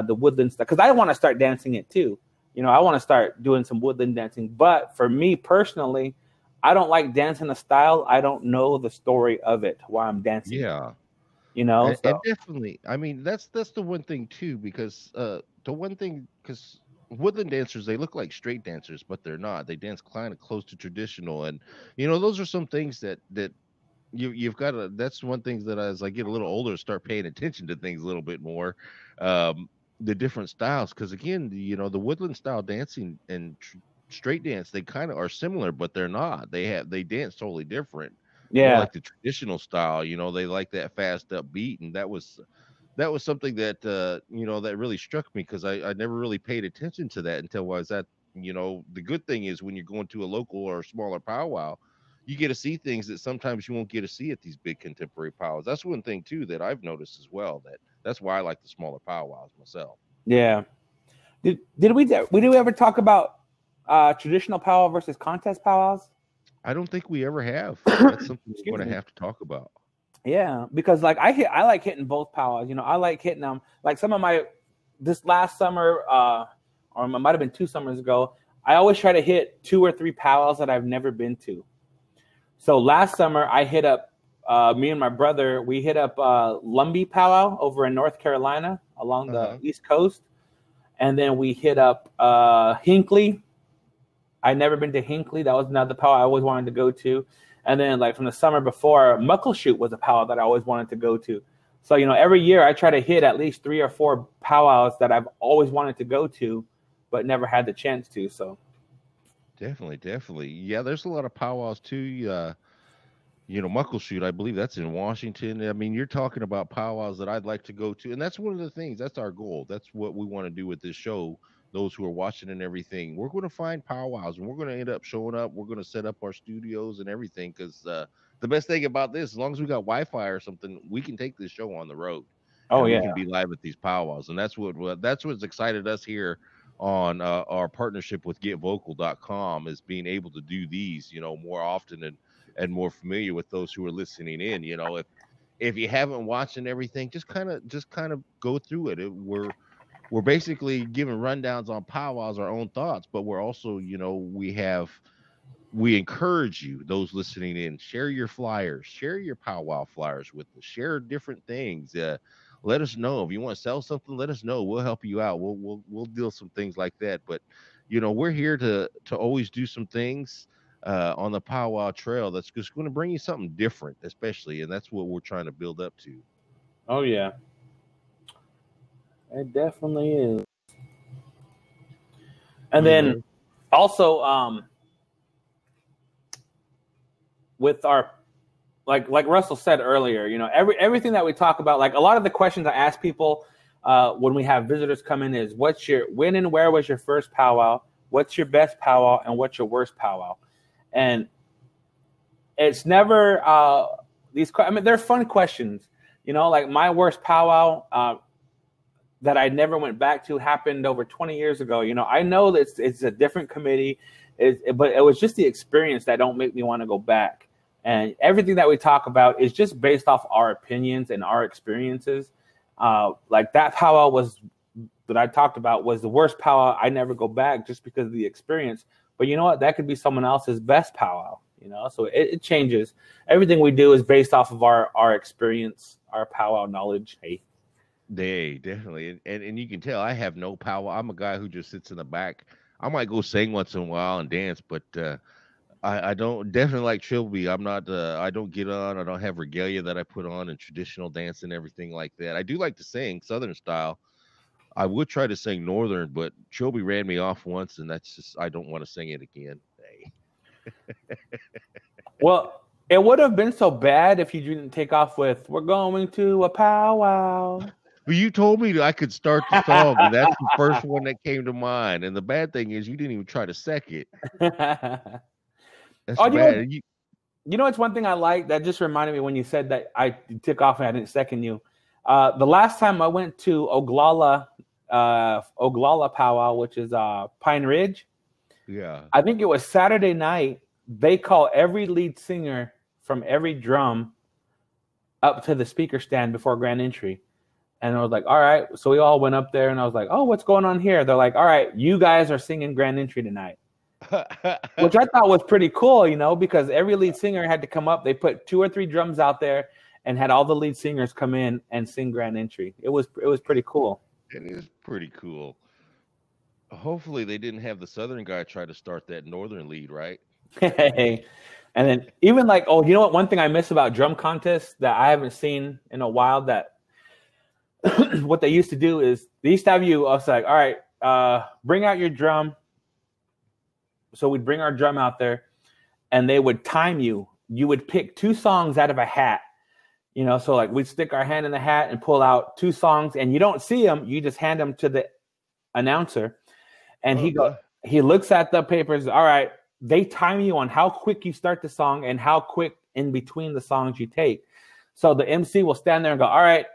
the woodland stuff because I want to start dancing it too. You know, I want to start doing some woodland dancing. But for me personally, I don't like dancing a style. I don't know the story of it while I'm dancing. Yeah. You know, and definitely. I mean, that's the one thing too, because woodland dancers, they look like straight dancers, but they're not. They dance kind of close to traditional, and you know, those are some things that you've got to. That's one thing that as I get a little older, start paying attention to things a little bit more, the different styles, because again, you know, the woodland style dancing and straight dance, they kind of are similar, but they're not. They dance totally different. More like the traditional style, you know, they like that fast up beat, and that was something that you know, that really struck me because I never really paid attention to that until I was at, you know, the good thing is when you're going to a local or a smaller powwow, you get to see things that sometimes you won't get to see at these big contemporary powwows. That's one thing too that I've noticed as well. That's why I like the smaller powwows myself. Yeah. Did we ever talk about traditional powwow versus contest powwows? I don't think we ever have. That's something we're going to have to talk about. Yeah, because like I like hitting both powwows. You know, I like hitting them. Like some of this last summer, or it might have been 2 summers ago, I always try to hit 2 or 3 powwows that I've never been to. So last summer I hit up, me and my brother, we hit up Lumbee powwow over in North Carolina along the East Coast. And then we hit up Hinckley. I'd never been to Hinckley. That was another powwow I always wanted to go to. And then, like, from the summer before, Muckleshoot was a powwow that I always wanted to go to. So, you know, every year I try to hit at least 3 or 4 powwows that I've always wanted to go to, but never had the chance to. So, definitely. Yeah, there's a lot of powwows too. You know, Muckleshoot, I believe that's in Washington. I mean, you're talking about powwows that I'd like to go to, and that's one of the things. That's our goal. That's what we want to do with this show. Those who are watching and everything, we're going to find powwows, and we're going to end up showing up. We're going to set up our studios and everything, because the best thing about this, as long as we got Wi-Fi or something, we can take this show on the road. Oh, and yeah, we can be live at these powwows, and that's what's excited us here on our partnership with GetVocal.com, is being able to do these, you know, more often and more familiar with those who are listening in. You know, if you haven't watched and everything, just kind of go through it. We're basically giving rundowns on powwows, our own thoughts, but we're also, you know, we encourage you, those listening in, share your flyers, share your powwow flyers with us, share different things. Let us know if you want to sell something. Let us know. We'll help you out. We'll deal some things like that. But you know, we're here to always do some things on the powwow trail that's just going to bring you something different, especially, and that's what we're trying to build up to. Oh, yeah. It definitely is. And then also, with our, like Russell said earlier, you know, everything that we talk about, like a lot of the questions I ask people when we have visitors come in is, when and where was your first powwow? What's your best powwow? And what's your worst powwow? And it's never they're fun questions Like my worst powwow that I never went back to happened over 20 years ago. I know that it's a different committee, but it was just the experience that don't make me want to go back. And everything that we talk about is just based off our opinions and our experiences. Like that powwow that I talked about was the worst powwow. I never go back just because of the experience. But you know what? That could be someone else's best powwow. So it changes. Everything we do is based off of our experience, our powwow knowledge. Hey, definitely, and you can tell I have no powwow. I'm a guy who just sits in the back. I might go sing once in a while and dance, but I don't, definitely like Trilby. I'm not. I don't get on. I don't have regalia that I put on and traditional dance and everything like that. I do like to sing Southern style. I would try to sing Northern, but Trilby ran me off once, and that's just, I don't want to sing it again. Hey. Well, it would have been so bad if you didn't take off with "We're going to a powwow." Well, you told me that I could start the song, and that's the first one that came to mind. And the bad thing is, you didn't even try to sec it. That's bad. It's one thing I like that just reminded me when you said that I took off and I didn't second you. The last time I went to Oglala powwow, which is Pine Ridge. Yeah. I think it was Saturday night. They call every lead singer from every drum up to the speaker stand before grand entry. And I was like, all right. So we all went up there and I was like, oh, what's going on here? They're like, all right, you guys are singing grand entry tonight. Which I thought was pretty cool, because every lead singer had to come up. They put 2 or 3 drums out there and had all the lead singers come in and sing grand entry. It was pretty cool. It is pretty cool. Hopefully they didn't have the Southern guy try to start that Northern lead, right? And then even like, oh, you know what? One thing I miss about drum contests that I haven't seen in a while, that what they used to do is they used to have you, I was like, all right, bring out your drum. So we'd bring our drum out there and they would time you. You would pick 2 songs out of a hat. So like we'd stick our hand in the hat and pull out 2 songs, and you don't see them. You just hand them to the announcer, and he looks at the papers. All right, they time you on how quick you start the song and how quick in between the songs you take. So the MC will stand there and go, all right,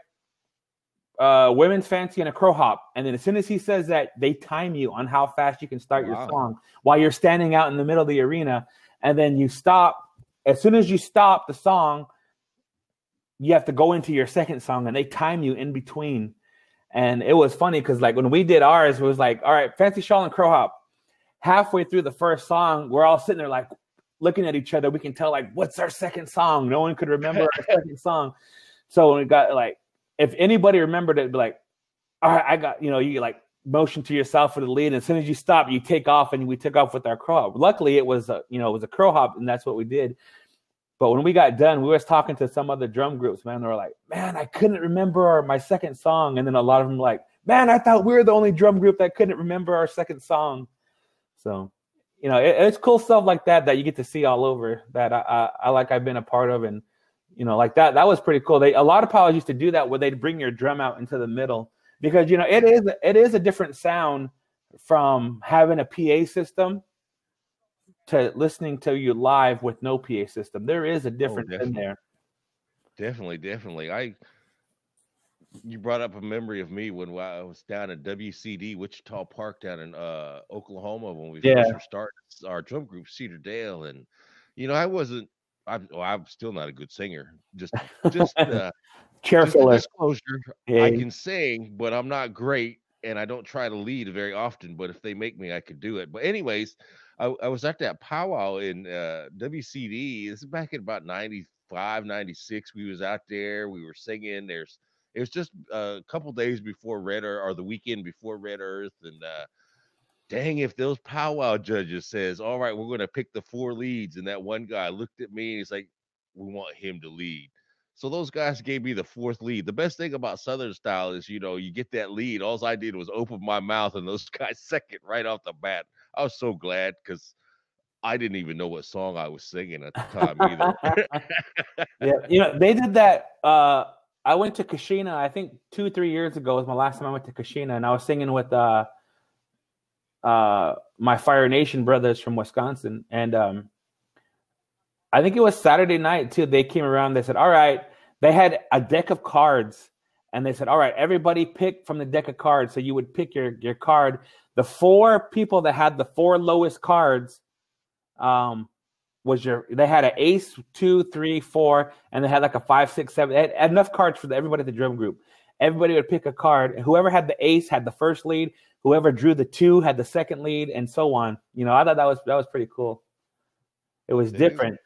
women's fancy and a crow hop. And then as soon as he says that, they time you on how fast you can start your song while you're standing out in the middle of the arena. And then you stop. As soon as you stop the song, you have to go into your second song, and they time you in between. And it was funny because like when we did ours, it was like, all right, fancy shawl and crow hop. Halfway through the first song, we're all sitting there like looking at each other. We can tell like, what's our second song? No one could remember our second song. So when we got like, if anybody remembered it, it'd be like, all right, I got, you like motion to yourself for the lead. And as soon as you stop, you take off, and we took off with our crow hop. Luckily it was a crow hop, and that's what we did. But when we got done, we was talking to some other drum groups, man. They were like, man, I couldn't remember my second song. And then a lot of them were like, man, I thought we were the only drum group that couldn't remember our second song. So, it's cool stuff like that you get to see all over that I like I've been a part of. And, like that was pretty cool. A lot of powwows used to do that where they'd bring your drum out into the middle because, it is a different sound from having a PA system to listening to you live with no PA system. There is a difference in there. Definitely. You brought up a memory of me when I was down at WCD Wichita Park down in Oklahoma when we first started our drum group Cedar Dale, and I'm still not a good singer. Just careful disclosure. Yeah. I can sing, but I'm not great, and I don't try to lead very often. But if they make me, I could do it. But anyways, I was at that powwow in WCD. This is back in about 95, 96. We was out there. We were singing. It was just a couple days before Red Earth, or the weekend before Red Earth. And dang, if those powwow judges says, all right, we're going to pick the 4 leads. And that one guy looked at me and he's like, we want him to lead. So those guys gave me the 4th lead. The best thing about Southern style is, you get that lead. All I did was open my mouth, and those guys second right off the bat. I was so glad because I didn't even know what song I was singing at the time either. Yeah, they did that. I went to Kashina, I think 2-3 years ago was my last time I went to Kashina, and I was singing with my Fire Nation brothers from Wisconsin. And I think it was Saturday night too. They came around. They said, all right, They had a deck of cards, and they said, all right, everybody pick from the deck of cards. So you would pick your card. The 4 people that had the 4 lowest cards they had an ace, 2, 3, 4, and they had like a 5, 6, 7. They had enough cards for everybody at the drum group. Everybody would pick a card, and whoever had the ace had the first lead. Whoever drew the 2 had the second lead, and so on. I thought that was pretty cool. It was different.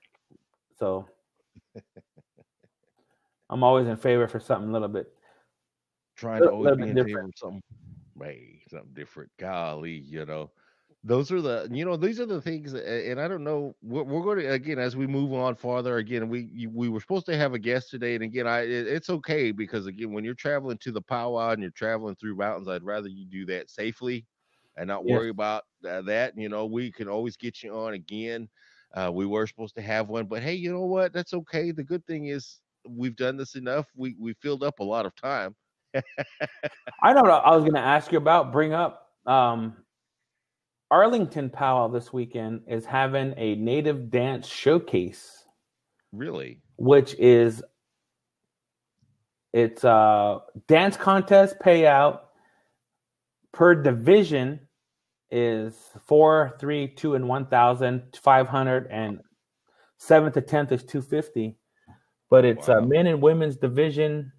So I'm always in favor for something a little bit. Trying to always be in favor of something different. Golly, those are these are the things, and I don't know. We're going to, again, as we move on farther. Again, we were supposed to have a guest today, and again, it's okay, because again, when you're traveling to the powwow and you're traveling through mountains, I'd rather you do that safely and not worry about that. We can always get you on again. We were supposed to have one, but hey, you know what? That's okay. The good thing is we've done this enough. We filled up a lot of time. I know what I was going to ask you about. Bring up. Arlington Powwow this weekend is having a native dance showcase. Really? Which is, it's a dance contest payout per division is 4, 3, 2, and 1,000, 500, and 7th to 10th is 250. But it's a men and women's division,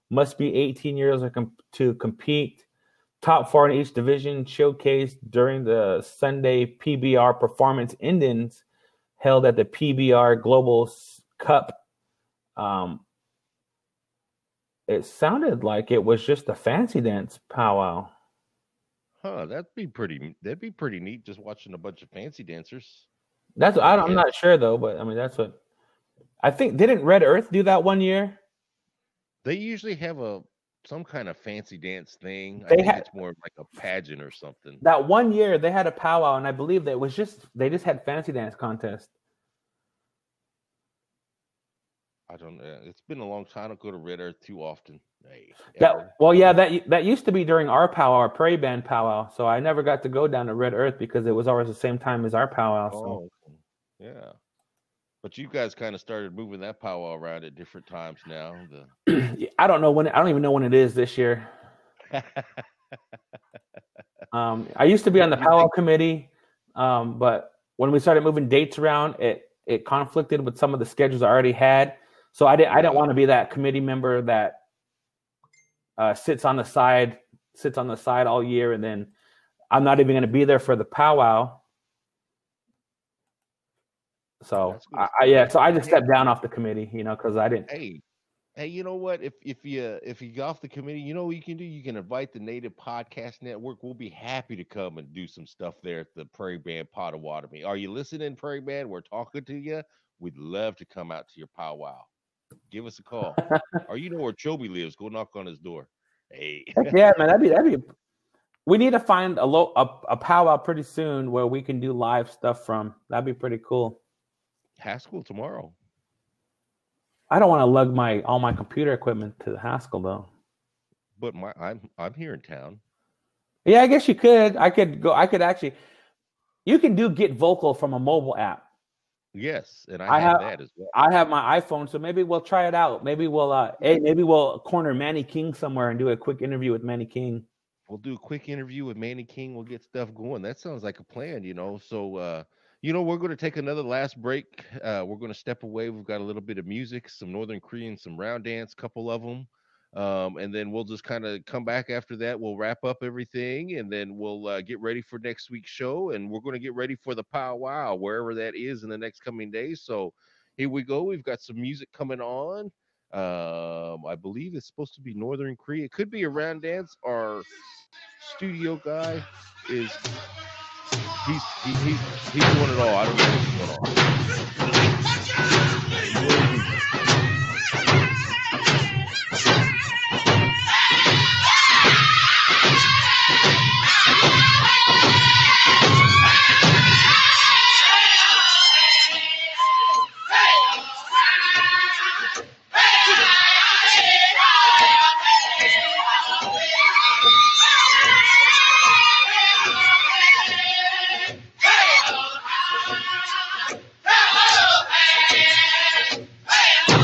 must be 18 years to compete. Top 4 in each division showcased during the Sunday PBR Performance Indians held at the PBR Global Cup. It sounded like it was just a fancy dance powwow. Huh? That'd be pretty neat. Just watching a bunch of fancy dancers. I'm not sure though, but I mean that's what I think. Didn't Red Earth do that one year? They usually have some kind of fancy dance thing. I think it's more like a pageant or something. That one year they had a powwow, and I believe that they just had fancy dance contest. I don't know. It's been a long time. I don't go to Red Earth too often. That used to be during our powwow, our Prairie Band powwow. So I never got to go down to Red Earth because it was always the same time as our powwow. So. Yeah. But you guys kind of started moving that powwow around at different times now. I don't know when. I don't even know when it is this year. I used to be on the powwow committee, but when we started moving dates around, it conflicted with some of the schedules I already had. So I didn't want to be that committee member that sits on the side all year, and then I'm not even going to be there for the powwow. So I just stepped down off the committee, because I didn't. Hey, you know what? If you get off the committee, you know what you can do? You can invite the Native Podcast Network. We'll be happy to come and do some stuff there at the Prairie Band Potawatomi. Are you listening, Prairie Band? We're talking to you. We'd love to come out to your powwow. Give us a call. Or you know where Chobe lives. Go knock on his door. Hey. Yeah, man, that'd be. We need to find a powwow pretty soon where we can do live stuff from. That'd be pretty cool. Haskell tomorrow. I don't want to lug all my computer equipment to the Haskell though. But I'm here in town. Yeah, I guess you could. I could go. I could actually. You can do Get Vocal from a mobile app. Yes, and I have that as well. I have my iPhone, so maybe we'll try it out. Maybe we'll corner Manny King somewhere and do a quick interview with Manny King. We'll do a quick interview with Manny King. We'll get stuff going. That sounds like a plan, So, we're going to take another last break. We're going to step away. We've got a little bit of music, some Northern Korean, some round dance, couple of them. And then we'll just kind of come back after that. We'll wrap up everything, and then we'll get ready for next week's show. And we're going to get ready for the powwow, wherever that is in the next coming days. So here we go. We've got some music coming on. I believe it's supposed to be Northern Korea. It could be a round dance. Our studio guy is he's doing it all. I don't know what's going on. Hey!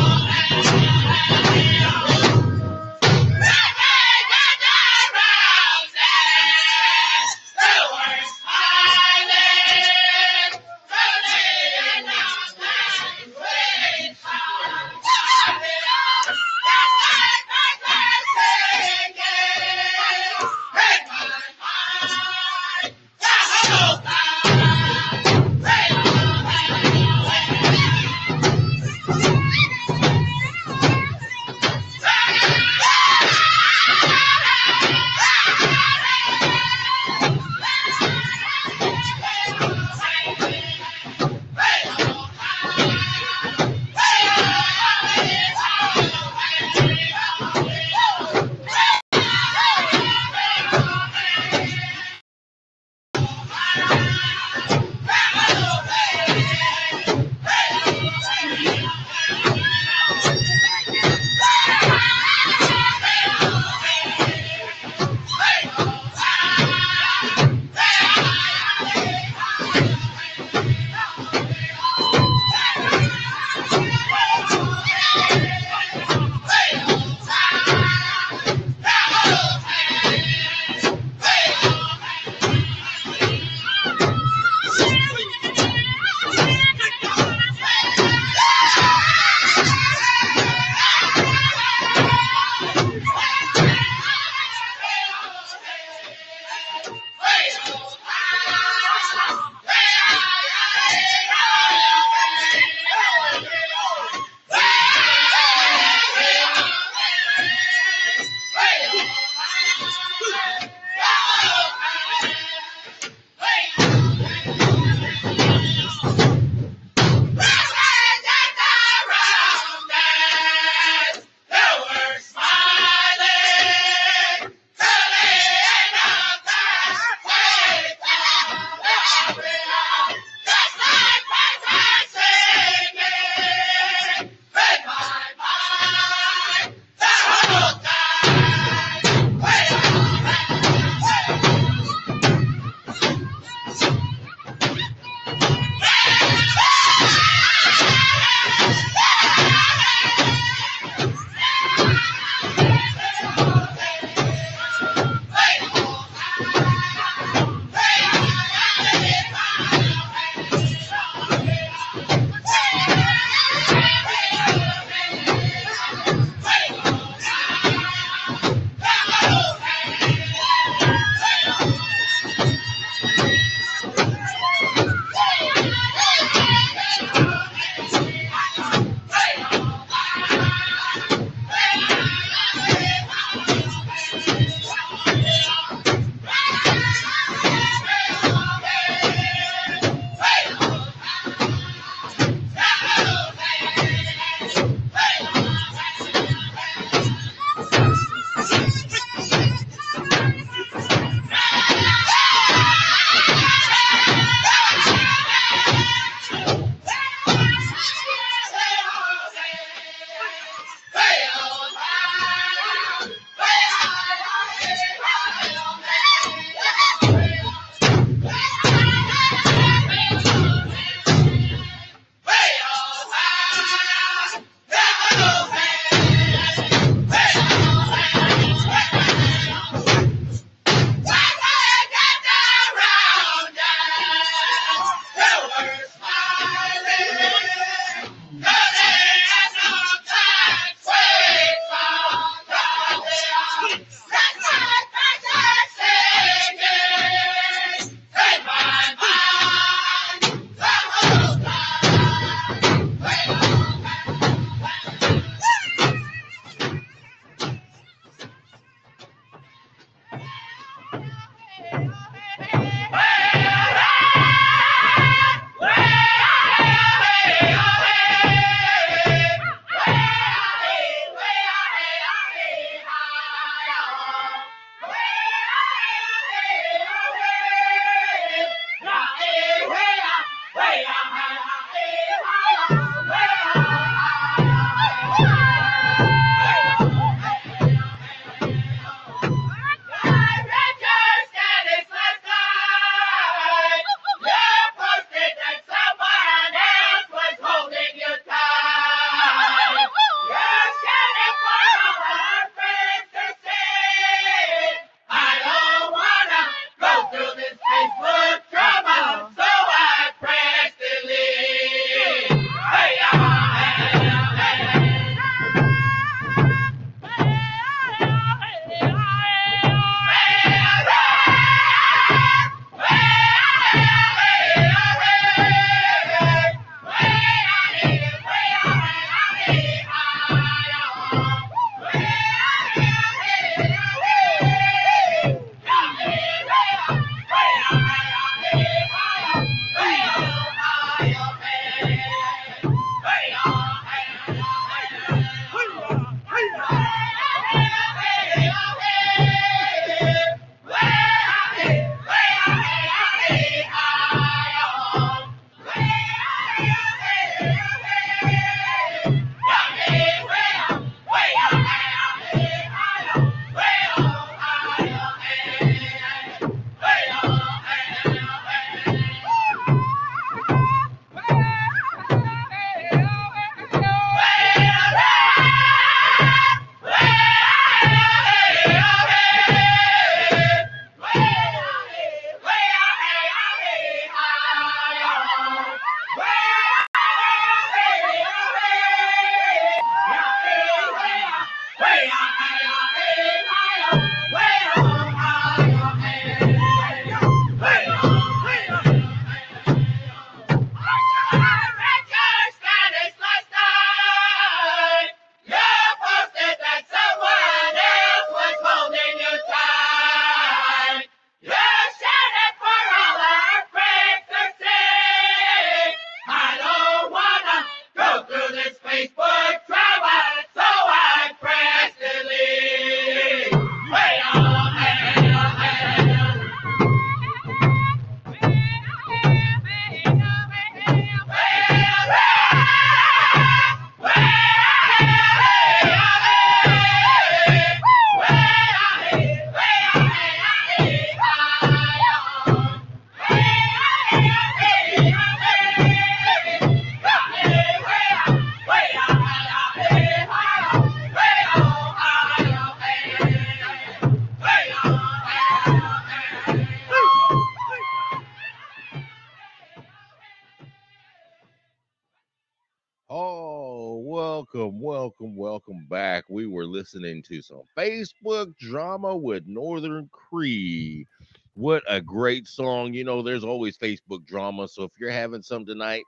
welcome back. We were listening to some Facebook drama with Northern Cree. What a great song. You know, there's always Facebook drama. So if you're having some tonight,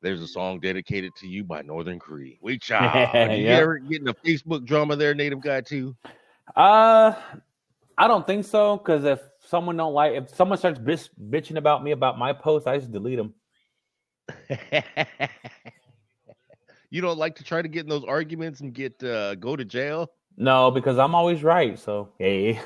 there's a song dedicated to you by Northern Cree. Do you ever get in a Facebook drama there, Native Guy, too? I don't think so, because if someone starts bitching about me about my post, I just delete them. You don't like to try to get in those arguments and go to jail? No, because I'm always right. So hey.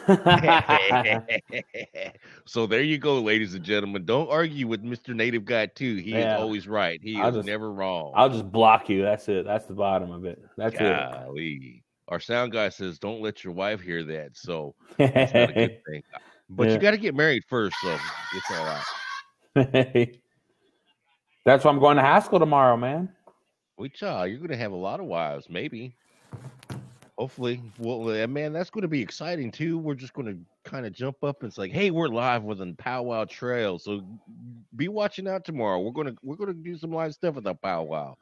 So there you go, ladies and gentlemen. Don't argue with Mr. Native Guy too. He is always right. He is never wrong. I'll just block you. That's it. That's the bottom of it. That's it. Our sound guy says, "Don't let your wife hear that." So that's not a good thing. But you got to get married first, so it's all right. That's why I'm going to Haskell tomorrow, man. You're going to have a lot of wives, maybe. Hopefully. Well, man, that's going to be exciting, too. We're just going to kind of jump up and it's like, hey, we're live with the Powwow Trail. So be watching out tomorrow. We're going to do some live stuff at the Powwow.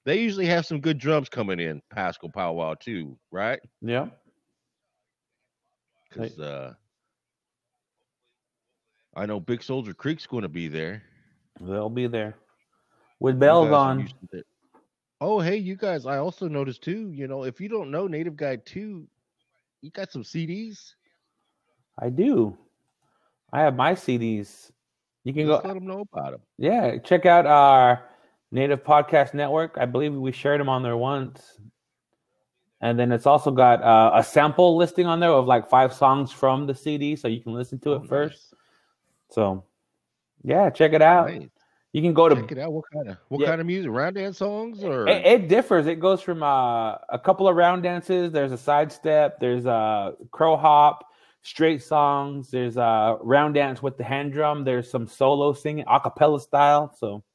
They usually have some good drums coming in, Pascal Powwow, too, right? Yeah. Because I know Big Soldier Creek's going to be there. They'll be there. With bells on. Oh, hey, you guys, I also noticed too, you know, if you don't know Native Guy 2, you got some CDs? I do. I have my CDs. You can let them know about them. Yeah, check out our Native Podcast Network. I believe we shared them on there once. And then it's also got a sample listing on there of like 5 songs from the CD, so you can listen to it first. So, yeah, check it out. Nice. You can go to check it out. What kind of music? Round dance songs, or it differs. It goes from a couple of round dances. There's a sidestep. There's a crow hop, straight songs. There's a round dance with the hand drum. There's some solo singing, a cappella style. So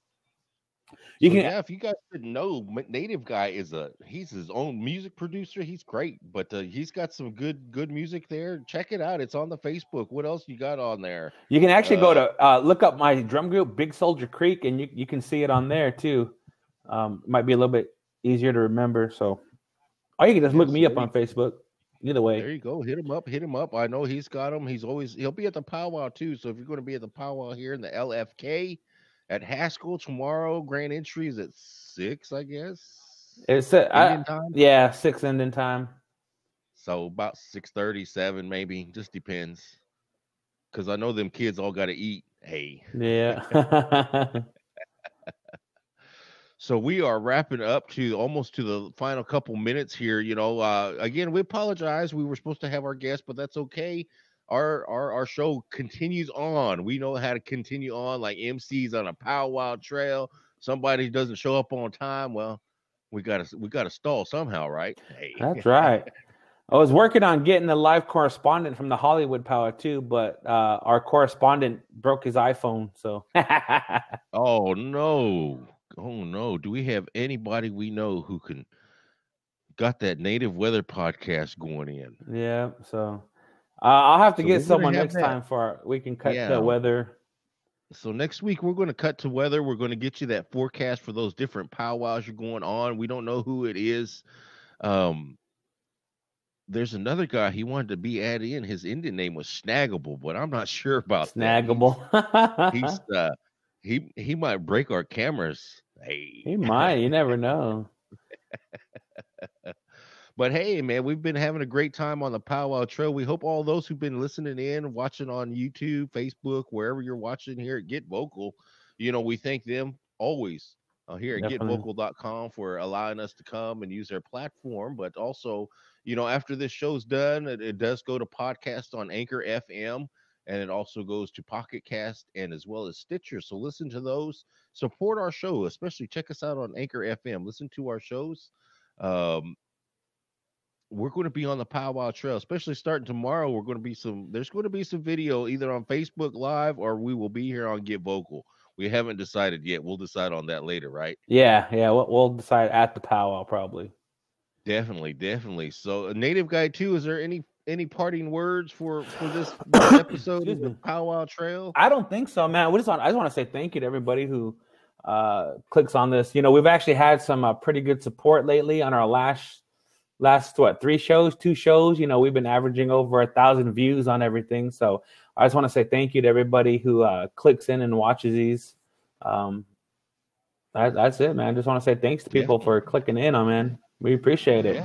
if you guys didn't know, Native Guy he's his own music producer. He's great, but he's got some good music there. Check it out. It's on the Facebook. What else you got on there? You can actually go to look up my drum group, Big Soldier Creek, and you can see it on there too. Might be a little bit easier to remember. So, or you can just look me up on Facebook. Either way, there you go. Hit him up. I know he's got them. He'll be at the Powwow too. So if you're going to be at the Powwow here in the LFK. At Haskell tomorrow, grand entry is at 6, I guess. It's Indian time? Yeah, 6 Indian time. So about 6:30, 7 maybe. Just depends. Because I know them kids all got to eat. Hey. Yeah. So we are wrapping up almost to the final couple minutes here. You know, again, we apologize. We were supposed to have our guest, but that's okay. Our show continues on. We know how to continue on, like MCs on a powwow trail. Somebody doesn't show up on time. Well, we gotta stall somehow, right? Hey. That's right. I was working on getting a live correspondent from the Hollywood Powwow too, but our correspondent broke his iPhone. So. Oh no! Do we have anybody we know who got that native weather podcast going in? Yeah. So. I'll have to get someone next time we can cut the weather. So next week we're going to cut to weather. We're going to get you that forecast for those different powwows you're going on. We don't know who it is. There's another guy he wanted to be added in. His Indian name was Snaggable, but I'm not sure about Snaggable. That. He might break our cameras. Hey. He might. You never know. But hey, man, we've been having a great time on the Powwow Trail. We hope all those who've been listening in, watching on YouTube, Facebook, wherever you're watching here at Get Vocal, you know, we thank them always here at getvocal.com for allowing us to come and use their platform. But also, you know, after this show's done, it does go to podcast on Anchor FM, and it also goes to Pocket Cast and as well as Stitcher. So listen to those. Support our show, especially check us out on Anchor FM. Listen to our shows. We're going to be on the Powwow Trail, especially starting tomorrow. There's going to be some video either on Facebook Live or we will be here on Get Vocal. We haven't decided yet. We'll decide on that later, right? Yeah. We'll decide at the Powwow probably. Definitely. So, Native Guy 2, is there any parting words for this episode of the Powwow Trail? I don't think so, man. I just want to say thank you to everybody who clicks on this. You know, we've actually had some pretty good support lately on our last what, 2 shows. You know, we've been averaging over 1,000 views on everything. So I just want to say thank you to everybody who clicks in and watches these. That's it, man. Just want to say thanks to people for clicking in on, man. We appreciate it.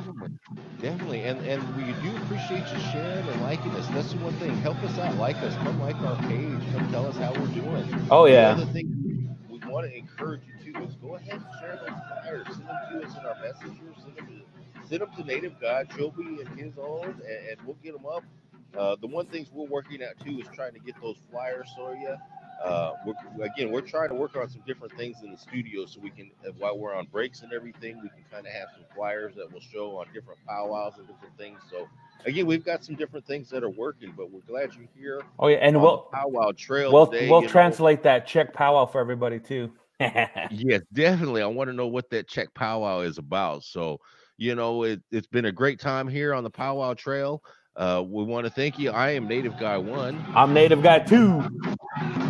Definitely. And we do appreciate you sharing and liking us. That's the one thing. Help us out. Like us. Come like our page. Come tell us how we're doing. Oh, yeah. The other thing we want to encourage you to is go ahead and share those flyers. Send them to us in our messengers. Send them to Native God, Joby, and his own, and we'll get them up. The one things we're working at, too, is trying to get those flyers for you. We're trying to work on some different things in the studio so we can, while we're on breaks and everything, we can kind of have some flyers that will show on different powwows and different things. So, again, we've got some different things that are working, but we're glad you're here. Oh, yeah, and we'll Powwow Trail today. We'll translate that Czech powwow for everybody, too. Yes, definitely. I want to know what that Czech powwow is about. So, you know, it's been a great time here on the Powwow Trail. We want to thank you. I am Native Guy 1. I'm Native Guy 2.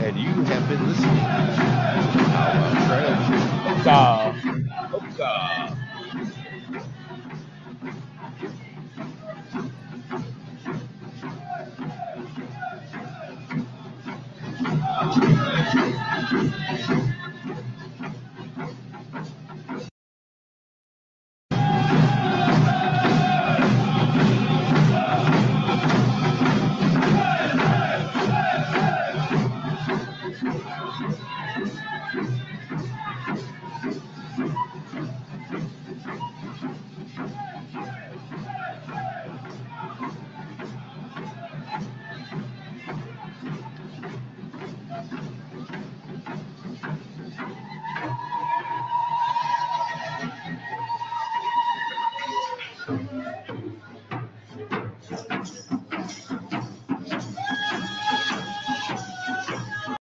And you have been listening to the Powwow Trail. Hoka. Hoka.